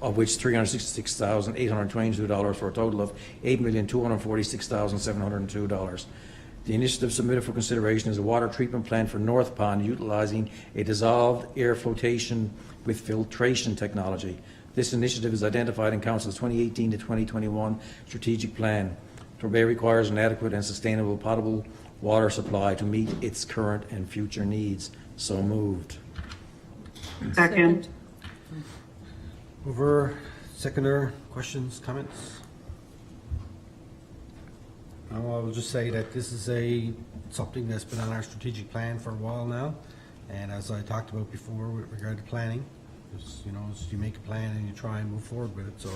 of which $366,822 for a total of $8,246,702. The initiative submitted for consideration is a water treatment plant for North Pond utilizing a dissolved air flotation with filtration technology. This initiative is identified in Council's 2018 to 2021 strategic plan. Torbay requires an adequate and sustainable potable water supply to meet its current and future needs. So moved. Second. Mover, seconder, questions, comments? No, I will just say that this is something that's been on our strategic plan for a while now, and as I talked about before with regard to planning, you make a plan and you try and move forward with it. So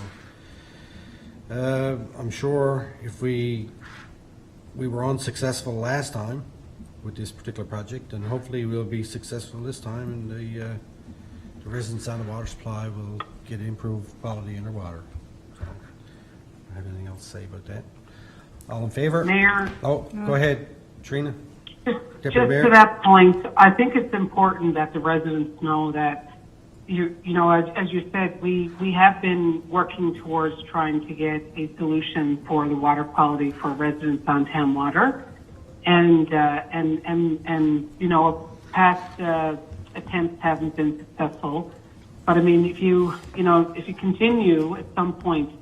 I'm sure if we were unsuccessful last time with this particular project, and hopefully we'll be successful this time, and the residents on the water supply will get improved quality in their water. So I don't have anything else to say about that. All in favor? Mayor? Oh, go ahead, Trina. Just to that point, I think it's important that the residents know that, as you said, we have been working towards trying to get a solution for the water quality for residents on town water, and past attempts haven't been successful. But I mean, if you continue, at some point,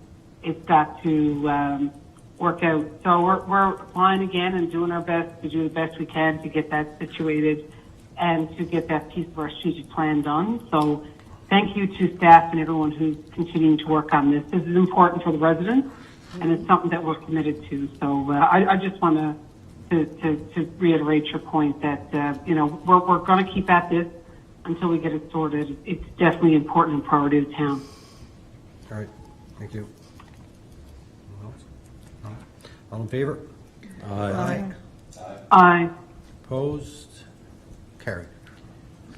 it's got to work out. So we're applying again and doing our best to do the best we can to get that situated and to get that piece of our strategic plan done. So thank you to staff and everyone who's continuing to work on this. This is important for the residents, and it's something that we're committed to. So I just want to reiterate your point that we're going to keep at this until we get it sorted. It's definitely important and priority of the town. All right, thank you. All in favor? Aye. Aye. Opposed? Carried.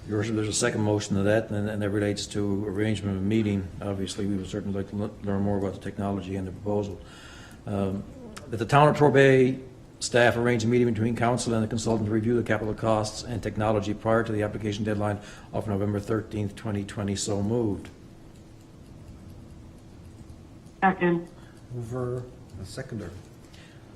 There's a second motion to that, and that relates to arrangement of a meeting. Obviously, we would certainly like to learn more about the technology and the proposal. That the town of Torbay staff arrange a meeting between council and the consultant to review the capital costs and technology prior to the application deadline of November 13th, 2020. So moved. Second. Mover, a seconder.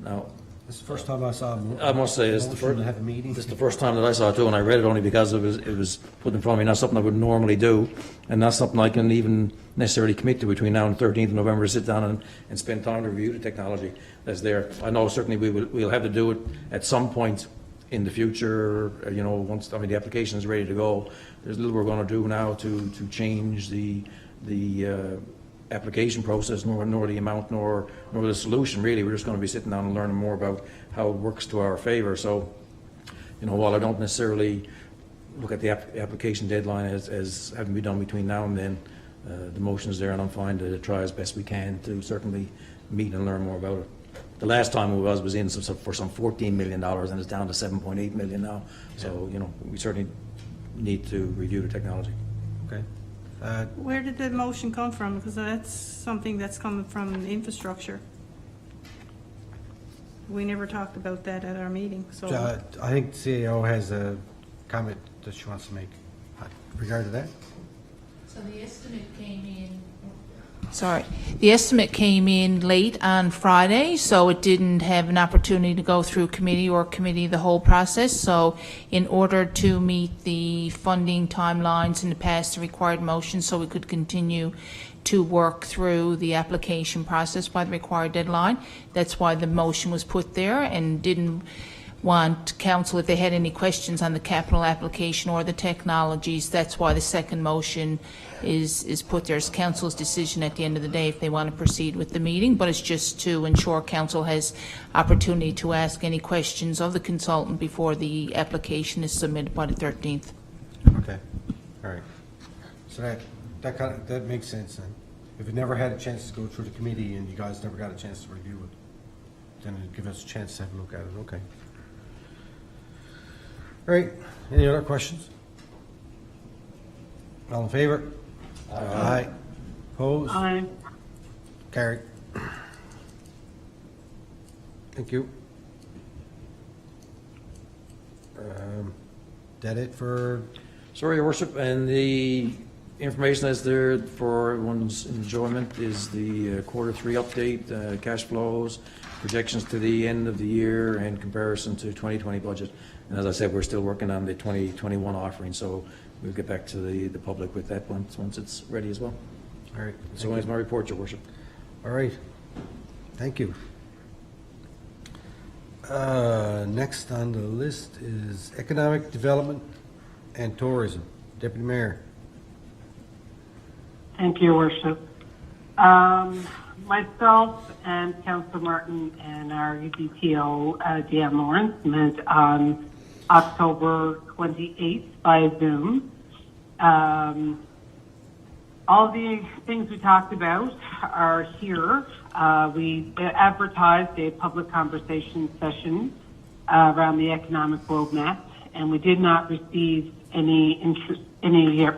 Now, This is the first time I saw a I must say, motion to have a meeting. this is the first time that I saw it too, and I read it only because it was put in front of me, not something I would normally do, and not something I can even necessarily commit to between now and 13th of November, to sit down and spend time to review the technology that's there. I know certainly we'll have to do it at some point in the future, once, the application is ready to go. There's little we're going to do now to change the application process, nor the amount, nor the solution, really. We're just going to be sitting down and learning more about how it works to our favor. So, while I don't necessarily look at the application deadline as having to be done between now and then, the motion is there, and I'm fine to try as best we can to certainly meet and learn more about it. The last time we was in for some $14 million, and it's down to $7.8 million now. So, we certainly need to review the technology. Okay. Where did the motion come from? Because that's something that's coming from infrastructure. We never talked about that at our meeting, so. I think the CAO has a comment that she wants to make regarding that. So the estimate came in. The estimate came in late on Friday, so it didn't have an opportunity to go through committee the whole process. So in order to meet the funding timelines and to pass the required motion so we could continue to work through the application process by the required deadline, that's why the motion was put there, and didn't want council, if they had any questions on the capital application or the technologies, that's why the second motion is put there. As council's decision at the end of the day if they want to proceed with the meeting, but it's just to ensure council has opportunity to ask any questions of the consultant before the application is submitted by the 13th. Okay, all right. So that makes sense then. If it never had a chance to go through the committee and you guys never got a chance to review it, then it'd give us a chance to have a look at it. Okay. All right, any other questions? All in favor? Aye. Opposed? Aye. Carried. Thank you. That it for, Sorry, Your Worship, and the information that's there for everyone's enjoyment is the quarter 3 update, cash flows, projections to the end of the year, and comparison to 2020 budget. And as I said, we're still working on the 2021 offering, so we'll get back to the public with that once it's ready as well. all right, So that's my report, Your Worship. all right. Thank you. Next on the list is Economic Development and Tourism. Deputy Mayor. Thank you, Your Worship. Myself and Councillor Martin and our UBTO, Deanne Lawrence, met on October 28th by Zoom. All the things we talked about are here. We advertised a public conversation session around the economic roadmap, and we did not receive any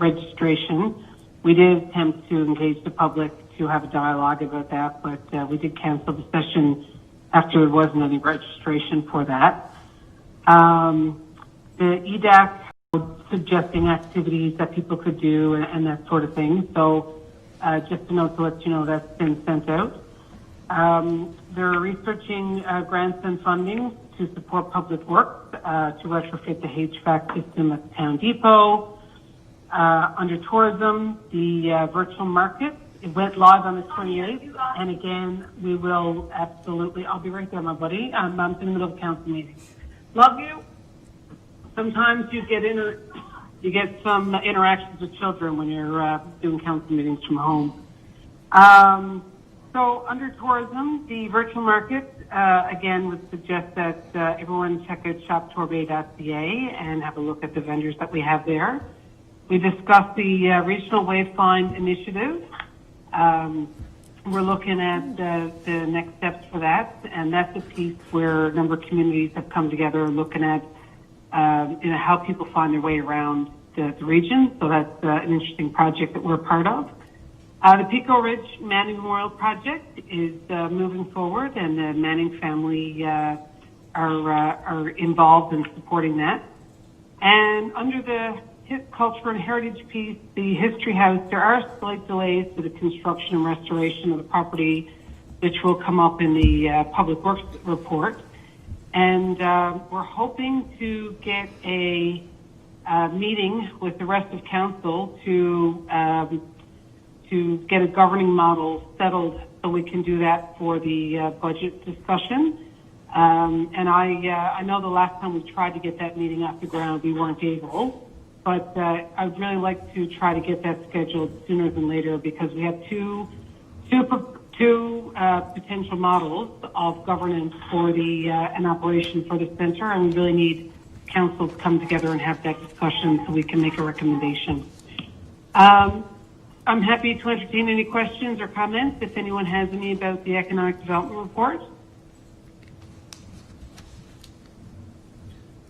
registration. We did attempt to engage the public to have a dialogue about that, but we did cancel the session after there wasn't any registration for that. The EDAC suggesting activities that people could do and that sort of thing. So just a note to let you know that's been sent out. They're researching grants and funding to support public works to retrofit the HVAC system at the town depot. Under tourism, the virtual market, it went live on the 28th, and again, we will absolutely, I'll be right there, my buddy. I'm in the middle of a council meeting. Love you. Sometimes you get some interactions with children when you're doing council meetings from home. So under tourism, the virtual market, again, would suggest that everyone check out shoptorbay.ca and have a look at the vendors that we have there. We discussed the Regional Wayfind Initiative. We're looking at the next steps for that, and that's a piece where a number of communities have come together looking at how people find their way around the region. So that's an interesting project that we're a part of. The Pico Ridge Manning Memorial Project is moving forward, and the Manning family are involved in supporting that. And under the culture and heritage piece, the History House, there are slight delays to the construction and restoration of the property, which will come up in the Public Works report. And we're hoping to get a meeting with the rest of council to get a governing model settled so we can do that for the budget discussion. And I know the last time we tried to get that meeting off the ground, we weren't able. But I'd really like to try to get that scheduled sooner than later because we have two potential models of governance for an operation for the center, and we really need council to come together and have that discussion so we can make a recommendation. I'm happy to entertain any questions or comments if anyone has any about the economic development report.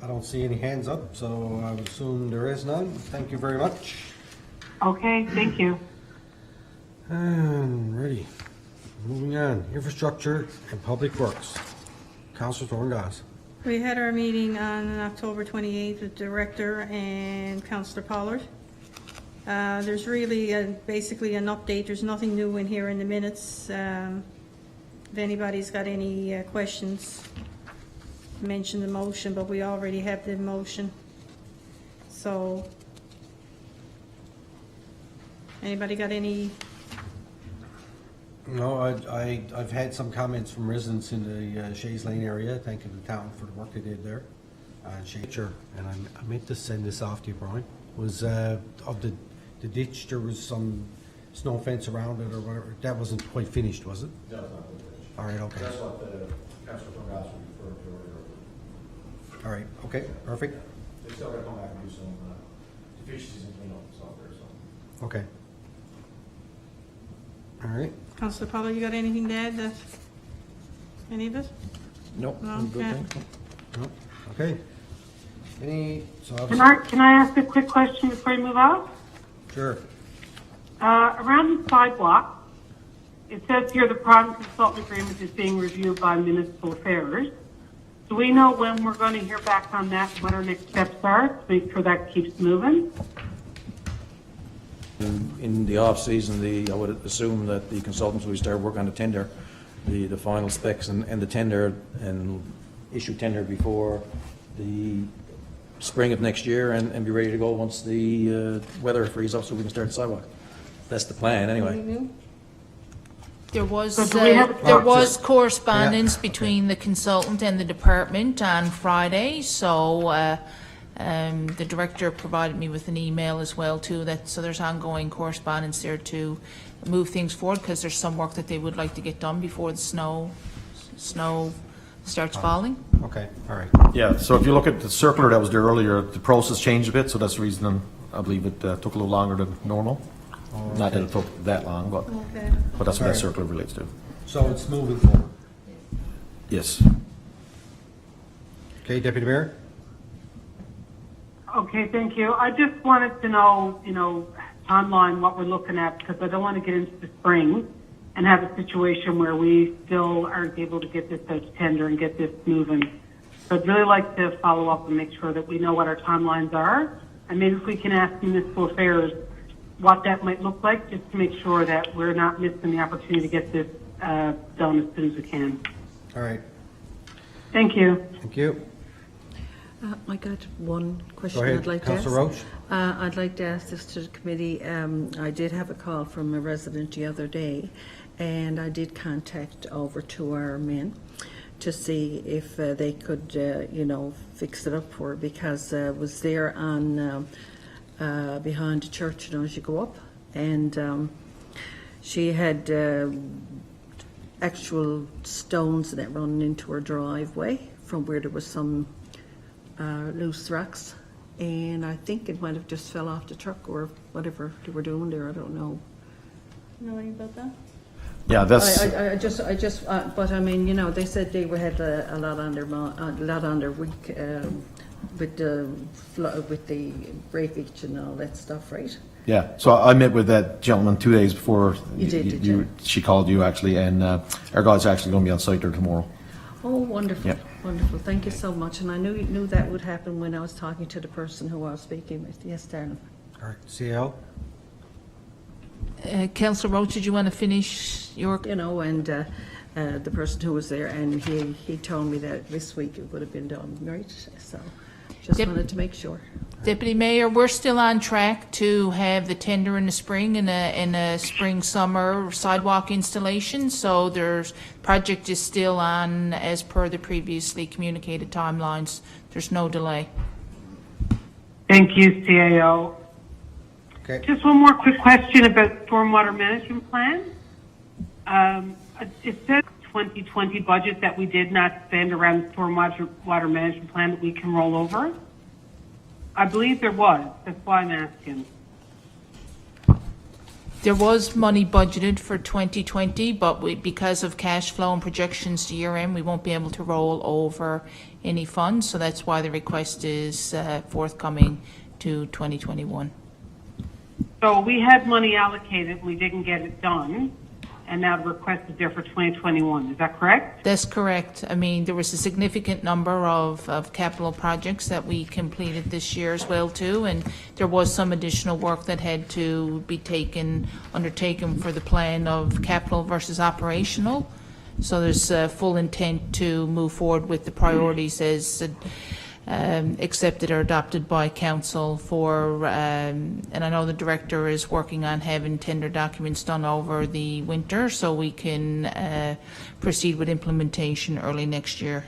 I don't see any hands up, so I would assume there is none. Thank you very much. Okay, thank you. And ready. Moving on, Infrastructure and Public Works. Councillor Thorngas. We had our meeting on October 28th with Director and Councillor Pollard. There's really basically an update. There's nothing new in here in the minutes. If anybody's got any questions, mention the motion, but we already have the motion. So, anybody got any? No, I've had some comments from residents in the Shays Lane area, thanking the town for the work they did there. Sure, and I meant to send this off to you, Brian. Was of the ditch, there was some snow fence around it or whatever. That wasn't quite finished, was it? No, it's not really finished. All right, okay. That's what the Councilor Thorngas referred to earlier. All right, okay, perfect. They still gotta come back and do some deficiencies and clean up and stuff there, so. Okay. All right. Councillor Pollard, you got anything to add? Any of it? Nope. No, I'm good, yeah. thanks. No, okay. So Can I ask a quick question before you move out? Sure. Around the sidewalk, it says here the private consultant agreement is being reviewed by Municipal Affairs. Do we know when we're going to hear back on that, what our next steps are to make sure that keeps moving? In the off-season, I would assume that the consultants will start working on the tender, the final specs and the tender, and issue tender before the spring of next year and be ready to go once the weather frees up so we can start the sidewalk. That's the plan, anyway. There was, So do we have- there was correspondence between the consultant and the department on Friday, so the director provided me with an email as well too, so there's ongoing correspondence there to move things forward, because there's some work that they would like to get done before the snow starts falling. Okay, all right. Yeah, so if you look at the circular that was there earlier, the process changed a bit, so that's the reason I believe it took a little longer than normal. Not that it took that long, but that's what that circular relates to. So it's moving forward. Yes. Okay, Deputy Mayor? Okay, thank you. I just wanted to know, timeline, what we're looking at, because I don't want to get into the spring and have a situation where we still aren't able to get this out to tender and get this moving. So I'd really like to follow up and make sure that we know what our timelines are, and maybe if we can ask Municipal Affairs what that might look like, just to make sure that we're not missing the opportunity to get this done as soon as we can. All right, Thank you. thank you. I got one question Go ahead, I'd like to ask. Councillor Roach. I'd like to ask this to the committee. I did have a call from a resident the other day, and I did contact over to our men to see if they could, fix it up for her, because I was there on behind the church, as you go up, and she had actual stones that run into her driveway from where there was some loose rocks, and I think it might have just fell off the truck or whatever they were doing there. I don't know. Know anything about that? Yeah, that's, But I mean, they said they had a lot on their week with the breakage and all that stuff, right? yeah. So I met with that gentleman 2 days before You did, did you? she called you, actually, and our guy's actually going to be on site there tomorrow. Oh, wonderful, Yep. wonderful. Thank you so much. And I knew that would happen when I was talking to the person who I was speaking with. Yes, darling. All right, CL? Councillor Roach, did you want to finish your? And the person who was there, and he told me that this week it would have been done, right? So just Yep. wanted to make sure. Deputy Mayor, we're still on track to have the tender in the spring in a spring-summer sidewalk installation. So project is still on as per the previously communicated timelines. There's no delay. Thank you, CAO. Okay. Just one more quick question about stormwater management plan. It says 2020 budget that we did not spend around the stormwater management plan that we can roll over. I believe there was. That's why I'm asking. There was money budgeted for 2020, but because of cash flow and projections to year end, we won't be able to roll over any funds. So that's why the request is forthcoming to 2021. So we had money allocated, we didn't get it done, and now the request is there for 2021. Is that correct? That's correct. I mean, there was a significant number of capital projects that we completed this year as well too, and there was some additional work that had to be undertaken for the plan of capital versus operational. So there's full intent to move forward with the priorities as accepted or adopted by council for, and I know the director is working on having tender documents done over the winter so we can proceed with implementation early next year.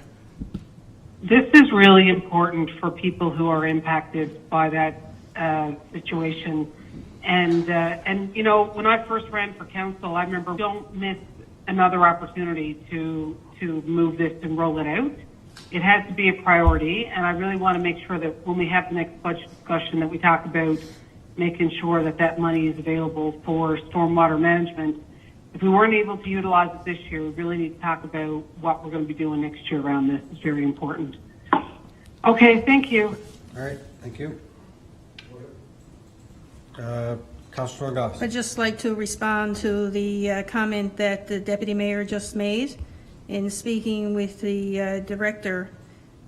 This is really important for people who are impacted by that situation. And when I first ran for council, I remember don't miss another opportunity to move this and roll it out. It has to be a priority, and I really want to make sure that when we have the next budget discussion that we talk about making sure that that money is available for stormwater management. If we weren't able to utilize it this year, we really need to talk about what we're going to be doing next year around this. It's very important. Okay, thank you. All right, thank you. Councillor Goss. I'd just like to respond to the comment that the deputy mayor just made. In speaking with the director,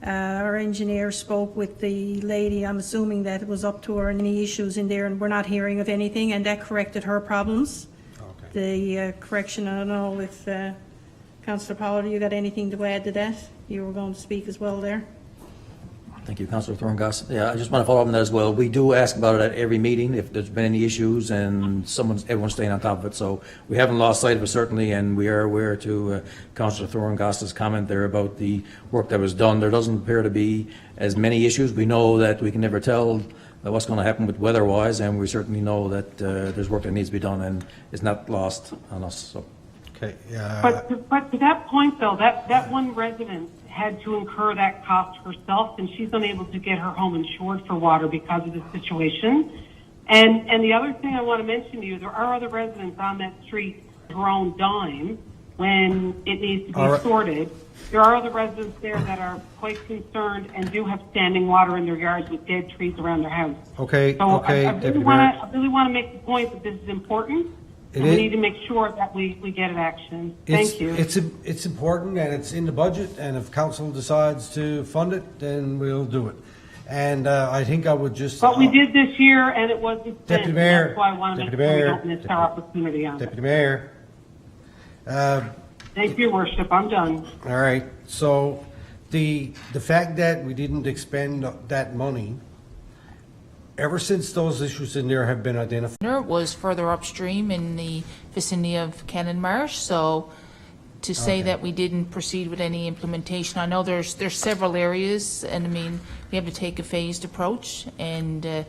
our engineer spoke with the lady. I'm assuming that it was up to her and any issues in there, and we're not hearing of anything, and that corrected her problems. Okay. The correction, I don't know if Councillor Pollard, you got anything to add to that? You were going to speak as well there. Thank you, Councillor Thorngoss. Yeah, I just want to follow up on that as well. We do ask about it at every meeting if there's been any issues, and everyone's staying on top of it. So we haven't lost sight of it, certainly, and we are aware to Councillor Thorngoss's comment there about the work that was done. There doesn't appear to be as many issues. We know that we can never tell what's going to happen with weather-wise, and we certainly know that there's work that needs to be done, and it's not lost on us. So. Okay. But to that point, though, that one resident had to incur that cost herself, and she's unable to get her home insured for water because of the situation. And the other thing I want to mention to you, there are other residents on that street of their own dime when it needs to be sorted. There are other residents there that are quite concerned and do have standing water in their yards with dead trees around their house. Okay, So okay, I Deputy really want to make the point that this is important. And we need to make sure that we get it action. Thank you. It's important, and it's in the budget, and if council decides to fund it, then we'll do it. And I think I would just... But we did this year, and it wasn't spent. Deputy Mayor, That's why I want to make Deputy sure we Mayor, don't miss our opportunity on it. Deputy Mayor. Thank you, Worship. I'm done. All right, so the fact that we didn't expend that money, ever since those issues in there have been identified. Was further upstream in the vicinity of Cannon Marsh, so to say that we didn't proceed with any implementation, I know there's several areas, and I mean, we have to take a phased approach, and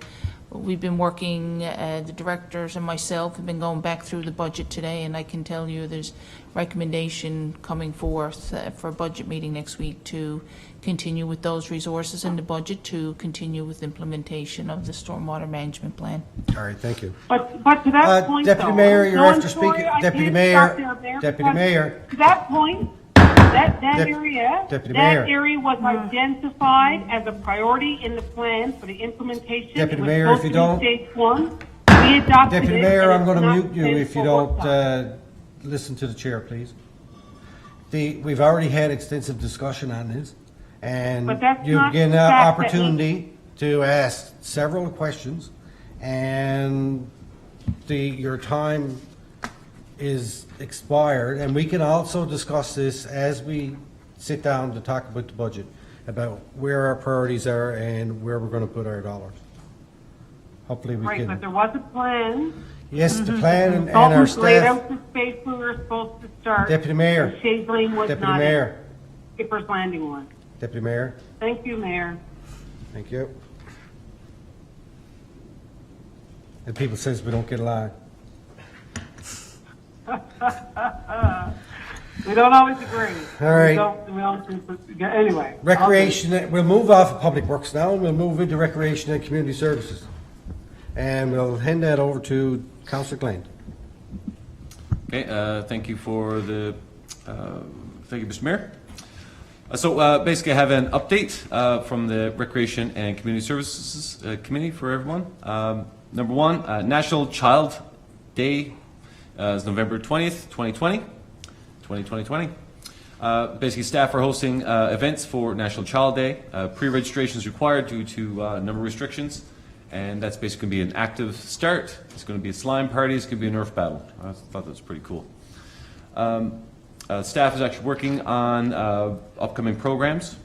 we've been working, the directors and myself have been going back through the budget today, and I can tell you there's recommendation coming forth for a budget meeting next week to continue with those resources in the budget to continue with implementation of the stormwater management plan. All right, thank you. But to that point, Deputy though, Mayor, you're no, I'm after sorry, speaking. I Deputy can't Mayor, stop there, Deputy because Mayor. To that point, that Deputy Mayor. area was identified as a priority in the plan for the implementation. Deputy It was Mayor, if you supposed to be don't- Stage 1. We adopted Deputy it, Mayor, and I'm it's going to not mute you been if you worked on. don't listen to the chair, please. We've already had extensive discussion on this, and But that's you've not given the an fact that opportunity to ask several questions, and your time is expired, and we can also discuss this as we sit down to talk about the budget, about where our priorities are and where we're going to put our dollars. Hopefully we Right, can. but there was a plan. Yes, the plan and our Consultants laid staff. out the space we were supposed to start. Deputy Mayor. and Shades Lane was Deputy not Mayor. it. Skipper's Landing one. Deputy Mayor, Thank you, Mayor. thank you. And people says we don't get along. We don't always agree. All right. We don't, anyway. Recreation, we'll move off of Public Works now, and we'll move into Recreation and Community Services. And we'll hand that over to Councillor Glenn. Okay, thank you for the, thank you, Mr. Mayor. So basically, I have an update from the Recreation and Community Services Committee for everyone. Number one, National Child Day is November 20th, 2020. Basically, staff are hosting events for National Child Day. Pre-registration is required due to number restrictions, and that's basically going to be an active start. It's going to be a slime party. It's going to be a Nerf battle. I thought that was pretty cool. Staff is actually working on upcoming programs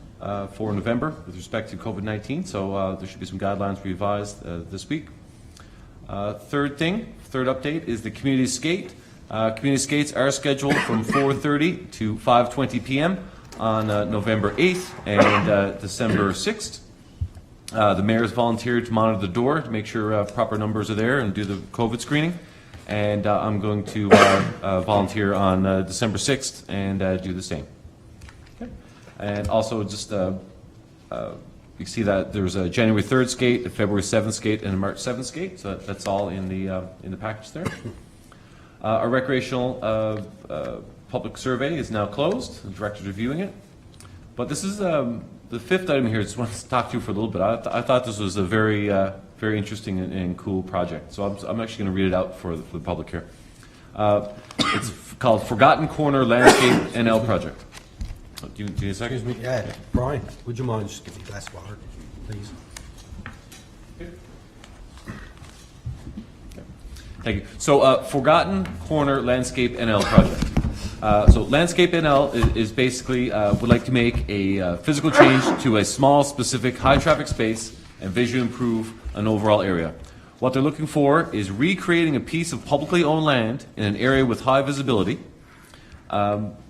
for November with respect to COVID-19, so there should be some guidelines revised this week. Third update is the community skate. Community skates are scheduled from 4:30 to 5:20 p.m. on November 8th and December 6th. The mayor has volunteered to monitor the door to make sure proper numbers are there and do the COVID screening. And I'm going to volunteer on December 6th and do the same. Okay. And also just you see that there's a January 3rd skate, a February 7th skate, and a March 7th skate. So that's all in the package there. Our recreational public survey is now closed. The director's reviewing it. But this is the fifth item here, I just want to talk to you for a little bit. I thought this was a very, very interesting and cool project. So I'm actually going to read it out for the public here. It's called Forgotten Corner Landscape NL Project. Do you need a second? Excuse me, yeah, Brian, would you mind just giving me a glass of water, please? Thank you. So, Forgotten Corner Landscape NL Project. So, Landscape NL is basically would like to make a physical change to a small, specific, high-traffic space and visually improve an overall area. What they're looking for is recreating a piece of publicly owned land in an area with high visibility,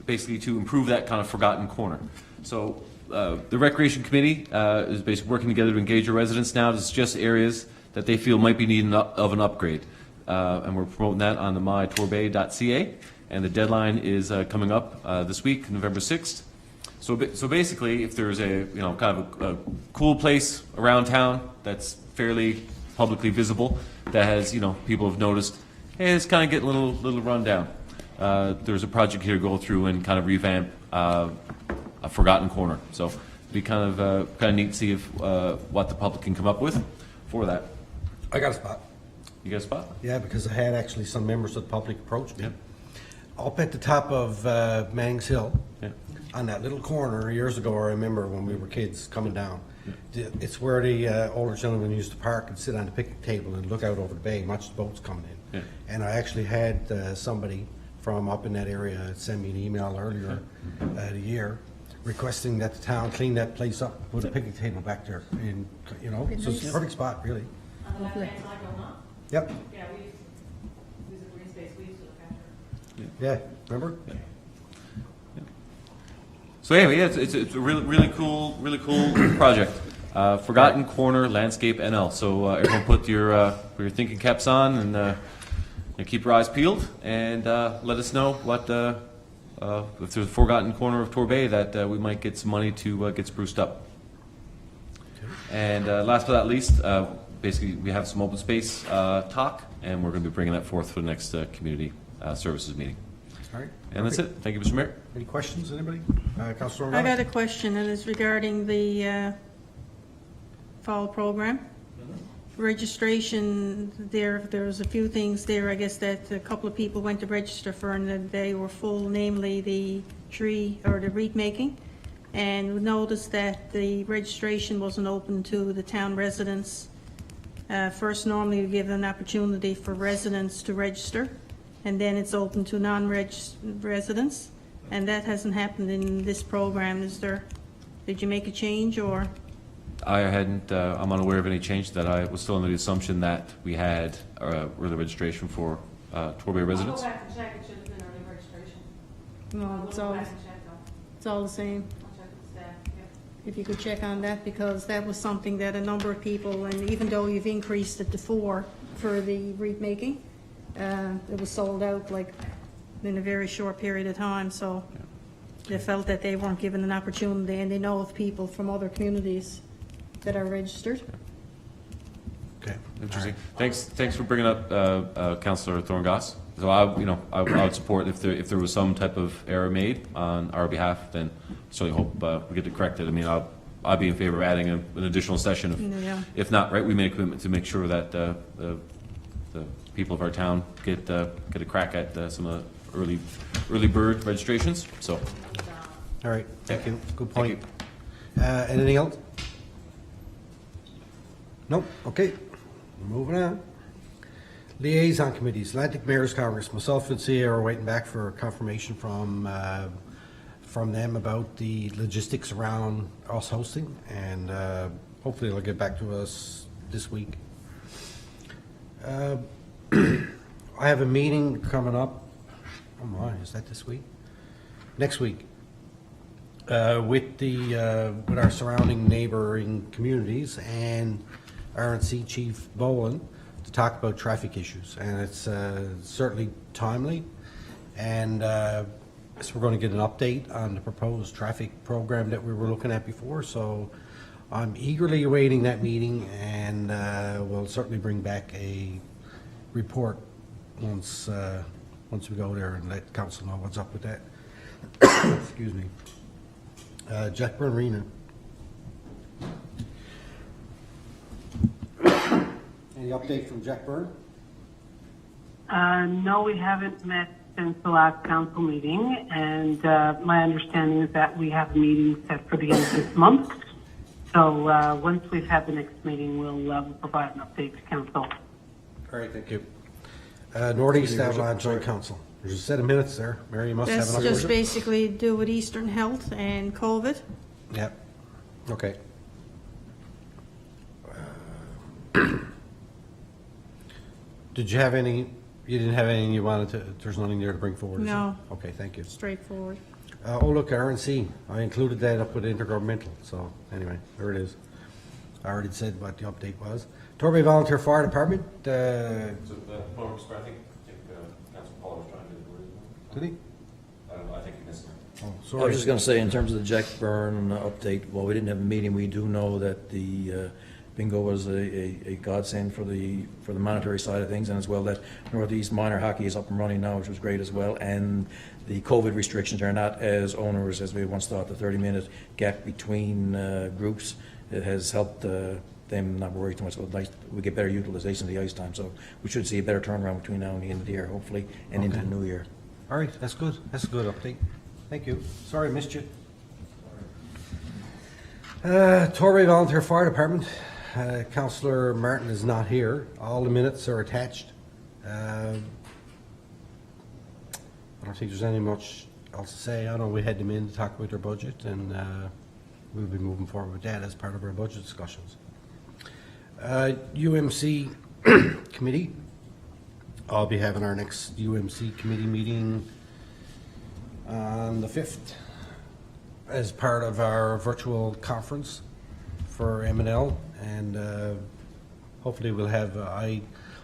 basically to improve that kind of forgotten corner. So, the Recreation Committee is basically working together to engage your residents now to suggest areas that they feel might be needing of an upgrade. And we're promoting that on the mytorbay.ca, and the deadline is coming up this week, November 6th. So basically, if there's a kind of a cool place around town that's fairly publicly visible, that has people have noticed, hey, it's kind of getting a little run down. There's a project here to go through and kind of revamp a forgotten corner. So it'd be kind of neat to see if what the public can come up with for that. I got a spot. You got a spot? Yeah, because I had actually some members of the public approach me. Yep. Up at the top of Mangs Hill, Yeah. on that little corner years ago, I remember when we were kids coming down. It's where the older gentlemen used to park and sit on the picnic table and look out over the bay and watch the boats coming in. Yeah. And I actually had somebody from up in that area send me an email earlier the year requesting that the town clean that place up, put a picnic table back there, and so it's a perfect spot, really. Yep. Yeah, we use a green space, we used to look after. Yeah, remember? So anyway, yeah, it's a really cool project. Forgotten Corner Landscape NL. So everyone put your thinking caps on and keep your eyes peeled, and let us know what if there's a forgotten corner of Torbay that we might get some money to get spruced up. And last but not least, basically we have some open space talk, and we're going to be bringing that forth for the next community services meeting. All right. And that's it. Thank you, Mr. Mayor. Any questions, anybody? Councilor I Ross? got a question, and it's regarding the fall program. Registration, there's a few things there, I guess, that a couple of people went to register for, and that they were full, namely the tree or the wreath making. And we noticed that the registration wasn't open to the town residents. First, normally we give an opportunity for residents to register, and then it's open to non-residents, and that hasn't happened in this program. Did you make a change, or? I hadn't, I'm unaware of any change. That I was still under the assumption that we had early registration for Torbay residents. I'll go back and check, it should have been early registration. No, We'll go back and check though, it's all the same. I'll check with staff, yeah. If you could check on that, because that was something that a number of people, and even though you've increased it to 4 for the wreath making, it was sold out like in a very short period of time, so they felt that they weren't given an opportunity, and they know of people from other communities that are registered. Okay. Interesting. Thanks for bringing up Councillor Thorngoss. So I would support if there was some type of error made on our behalf, then certainly hope we get it corrected. I mean, I'd be in favor of adding an additional session. Yeah. If not, right, we made a commitment to make sure that the people of our town get a crack at some of the early bird registrations. So, All right, thank you. Good Thank point. Anything else? Nope, okay. Moving on. Liaison Committees, Atlantic Mayor's Congress. Myself and Sia are waiting back for confirmation from them about the logistics around us hosting, and hopefully they'll get back to us this week. I have a meeting coming up. Oh my, is that this week? Next week. With our surrounding neighboring communities and RNC Chief Bowen to talk about traffic issues, and it's certainly timely, and so we're going to get an update on the proposed traffic program that we were looking at before. So I'm eagerly awaiting that meeting, and we'll certainly bring back a report once we go there and let council know what's up with that. Excuse me. Jack Bernarina, Any update from Jack Byrne? No, we haven't met since the last council meeting, and my understanding is that we have a meeting set for the end of this month. So once we've had the next meeting, we'll provide an update to council. All right, thank you. Northeast Avalanche Joint Council. There's a set of minutes there. Mary, you must have That's an just update. basically do with Eastern Health and COVID. Yep. Okay. Did you have any, you didn't have anything you wanted to, there's nothing there to bring forward? is there? No. Okay, thank you. Straightforward. Oh, look, RNC. I included that up with intergovernmental, so anyway, there it is. I already said what the update was. Torbay Volunteer Fire Department, So the former speaker, I think Council Paul was trying to do it. did he? I don't know, I think he missed it. Oh, I sorry. was just going to say, in terms of the Jack Byrne update, while we didn't have a meeting, we do know that the bingo was a godsend for the monetary side of things, and as well that Northeast Minor Hockey is up and running now, which was great as well, and the COVID restrictions are not as onerous as we once thought. The 30-minute gap between groups, it has helped them not worry too much. So we get better utilization of the ice time, so we should see a better turnaround between now and the end of the year, hopefully, and into the new year. All right, that's good. That's a good update. Thank you. Sorry, I missed you. Torbay Volunteer Fire Department. Councillor Martin is not here. All the minutes are attached. I don't think there's any much else to say. I know we had them in to talk about their budget, and we'll be moving forward with that as part of our budget discussions. UMC committee. I'll be having our next UMC committee meeting on the 5th as part of our virtual conference for M&L, and hopefully we'll have, I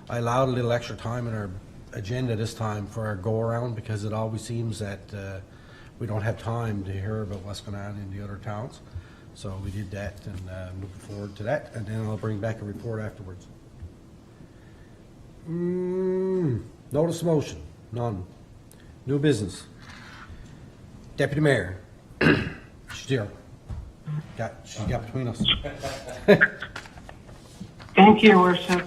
allowed a little extra time in our agenda this time for our go-around, because it always seems that we don't have time to hear about what's going on in the other towns. So we did that, and looking forward to that, and then I'll bring back a report afterwards. Notice of motion, none. New business. Deputy Mayor. She's here. She got between us. Thank you, Your Worship.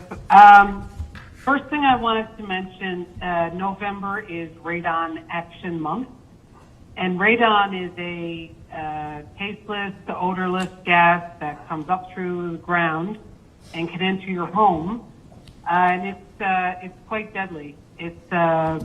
First thing I wanted to mention, November is Radon Action Month. And radon is a tasteless, odorless gas that comes up through the ground and can enter your home. And it's quite deadly. It's the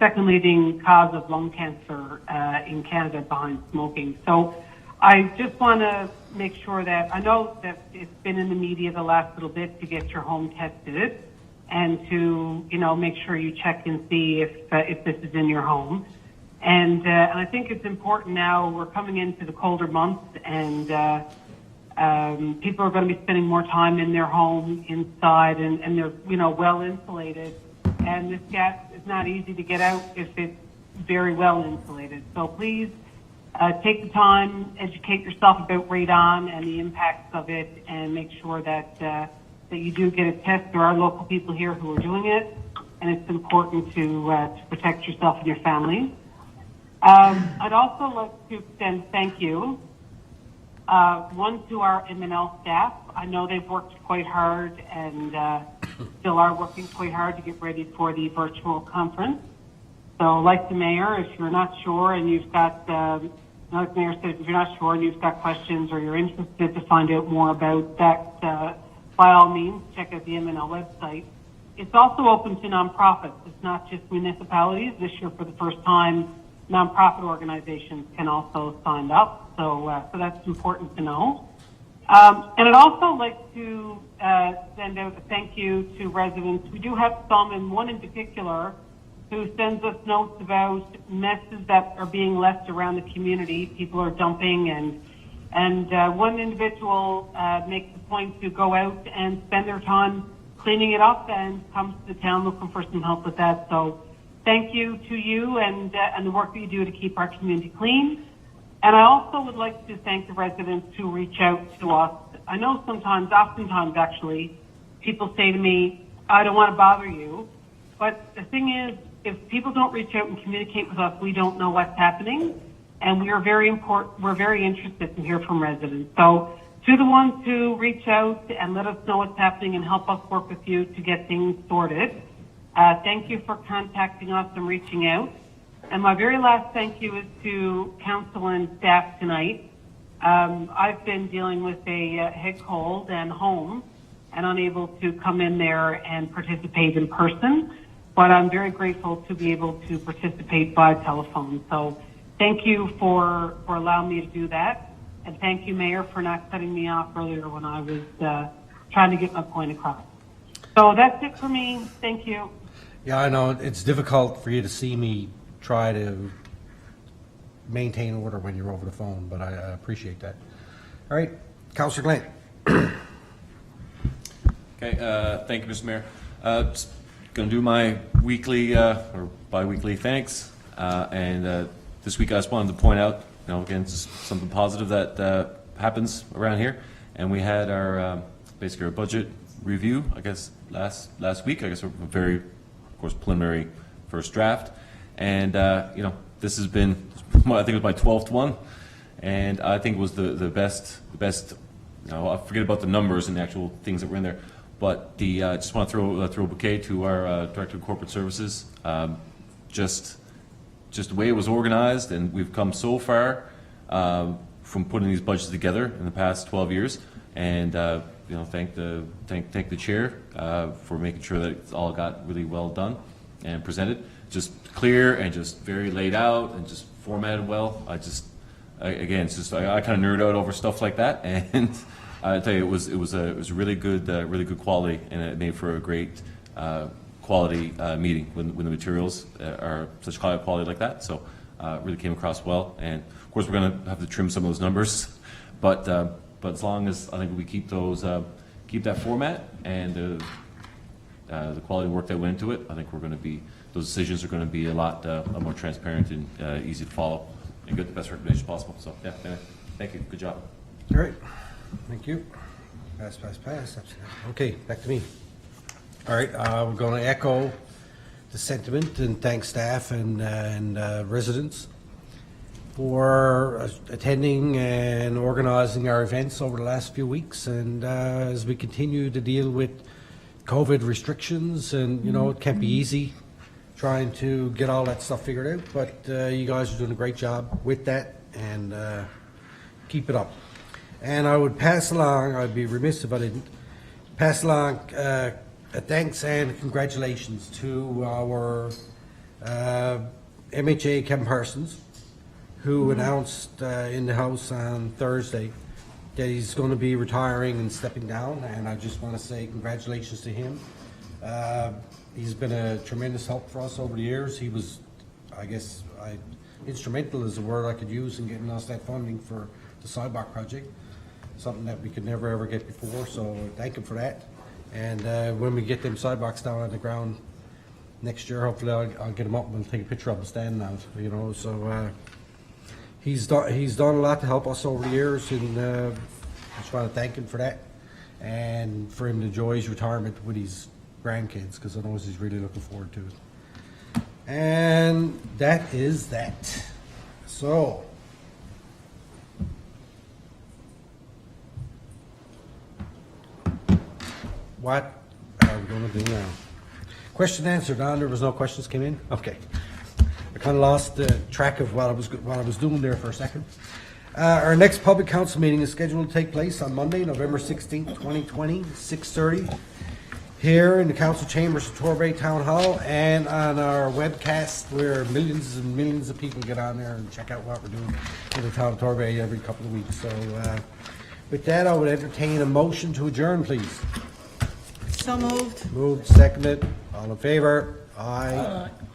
second leading cause of lung cancer in Canada behind smoking. So I just want to make sure that, I know that it's been in the media the last little bit to get your home tested and to, make sure you check and see if this is in your home. And I think it's important now, we're coming into the colder months, and people are going to be spending more time in their home, inside, and they're, well insulated. And this gas is not easy to get out if it's very well insulated. So please take the time, educate yourself about radon and the impacts of it, and make sure that that you do get a test. There are local people here who are doing it, and it's important to protect yourself and your family. I'd also like to extend thank you, one, to our M&L staff. I know they've worked quite hard and still are working quite hard to get ready for the virtual conference. So like the Mayor, if you're not sure and you've got, like the Mayor said, if you're not sure and you've got questions or you're interested to find out more about that, by all means, check out the M&L website. It's also open to nonprofits. It's not just municipalities. This year, for the first time, nonprofit organizations can also sign up. So that's important to know. And I'd also like to send out a thank you to residents. We do have some, and one in particular, who sends us notes about messes that are being left around the community. People are dumping, and one individual makes a point to go out and spend their time cleaning it up and comes to the town looking for some help with that. So thank you to you and the work that you do to keep our community clean. And I also would like to thank the residents who reach out to us. I know oftentimes actually, people say to me, I don't want to bother you. But the thing is, if people don't reach out and communicate with us, we don't know what's happening. And we're very interested to hear from residents. So To the ones who reach out and let us know what's happening and help us work with you to get things sorted, thank you for contacting us and reaching out. And my very last thank you is to council and staff tonight. I've been dealing with a head cold and home and unable to come in there and participate in person, but I'm very grateful to be able to participate by telephone. So thank you for allowing me to do that. And thank you, Mayor, for not cutting me off earlier when I was trying to get my point across. So that's it for me. Thank you. Yeah, I know, it's difficult for you to see me try to maintain order when you're over the phone, but I appreciate that. All right, Councillor Glenn. Okay, thank you, Mr. Mayor. Just going to do my weekly or bi-weekly thanks. And this week I just wanted to point out, again, just something positive that happens around here. And we had our basically our budget review, I guess, last week. I guess a very, of course, preliminary first draft. And this has been, I think it was my 12th one, and I think it was the best. I forget about the numbers and the actual things that were in there, but the just want to throw a bouquet to our Director of Corporate Services. Just the way it was organized, and we've come so far from putting these budgets together in the past 12 years. And thank the chair for making sure that it's all got really well done and presented, just clear and just very laid out and just formatted well. Again, it's just I kind of nerd out over stuff like that, and I tell you, it was a really good quality, and it made for a great quality meeting when the materials are such high quality like that. So really came across well, and of course we're going to have to trim some of those numbers, but as long as I think we keep those keep that format and the quality work that went into it, I think those decisions are going to be a lot more transparent and easy to follow and get the best recommendation possible. So yeah, thank you. Good job. All right, thank you. Pass. Okay, back to me. All right, we're going to echo the sentiment and thank staff and residents for attending and organizing our events over the last few weeks. And as we continue to deal with COVID restrictions, and it can't be easy trying to get all that stuff figured out, but you guys are doing a great job with that, and keep it up. And I would pass along, I'd be remiss if I didn't, pass along a thanks and congratulations to our MHA Kevin Parsons, who announced in the House on Thursday that he's going to be retiring and stepping down, and I just want to say congratulations to him. He's been a tremendous help for us over the years. He was, instrumental is the word I could use in getting us that funding for the sidewalk project, something that we could never ever get before, so thank him for that. And when we get them sidewalks down on the ground next year, hopefully I'll get him up and we'll take a picture of him standing out, so he's done a lot to help us over the years, and I just want to thank him for that, and for him to enjoy his retirement with his grandkids, because I know he's really looking forward to it. And that is that. So what are we going to do now? Question answered. Don, there was no questions came in? Okay. I kind of lost track of what I was doing there for a second. Our next public council meeting is scheduled to take place on Monday, November 16th, 2020, 6:30, here in the council chambers of Torbay Town Hall, and on our webcast, where millions and millions of people get on there and check out what we're doing in the town of Torbay every couple of weeks. So with that, I would entertain a motion to adjourn, please. So moved. Moved, seconded, all in favor? Aye.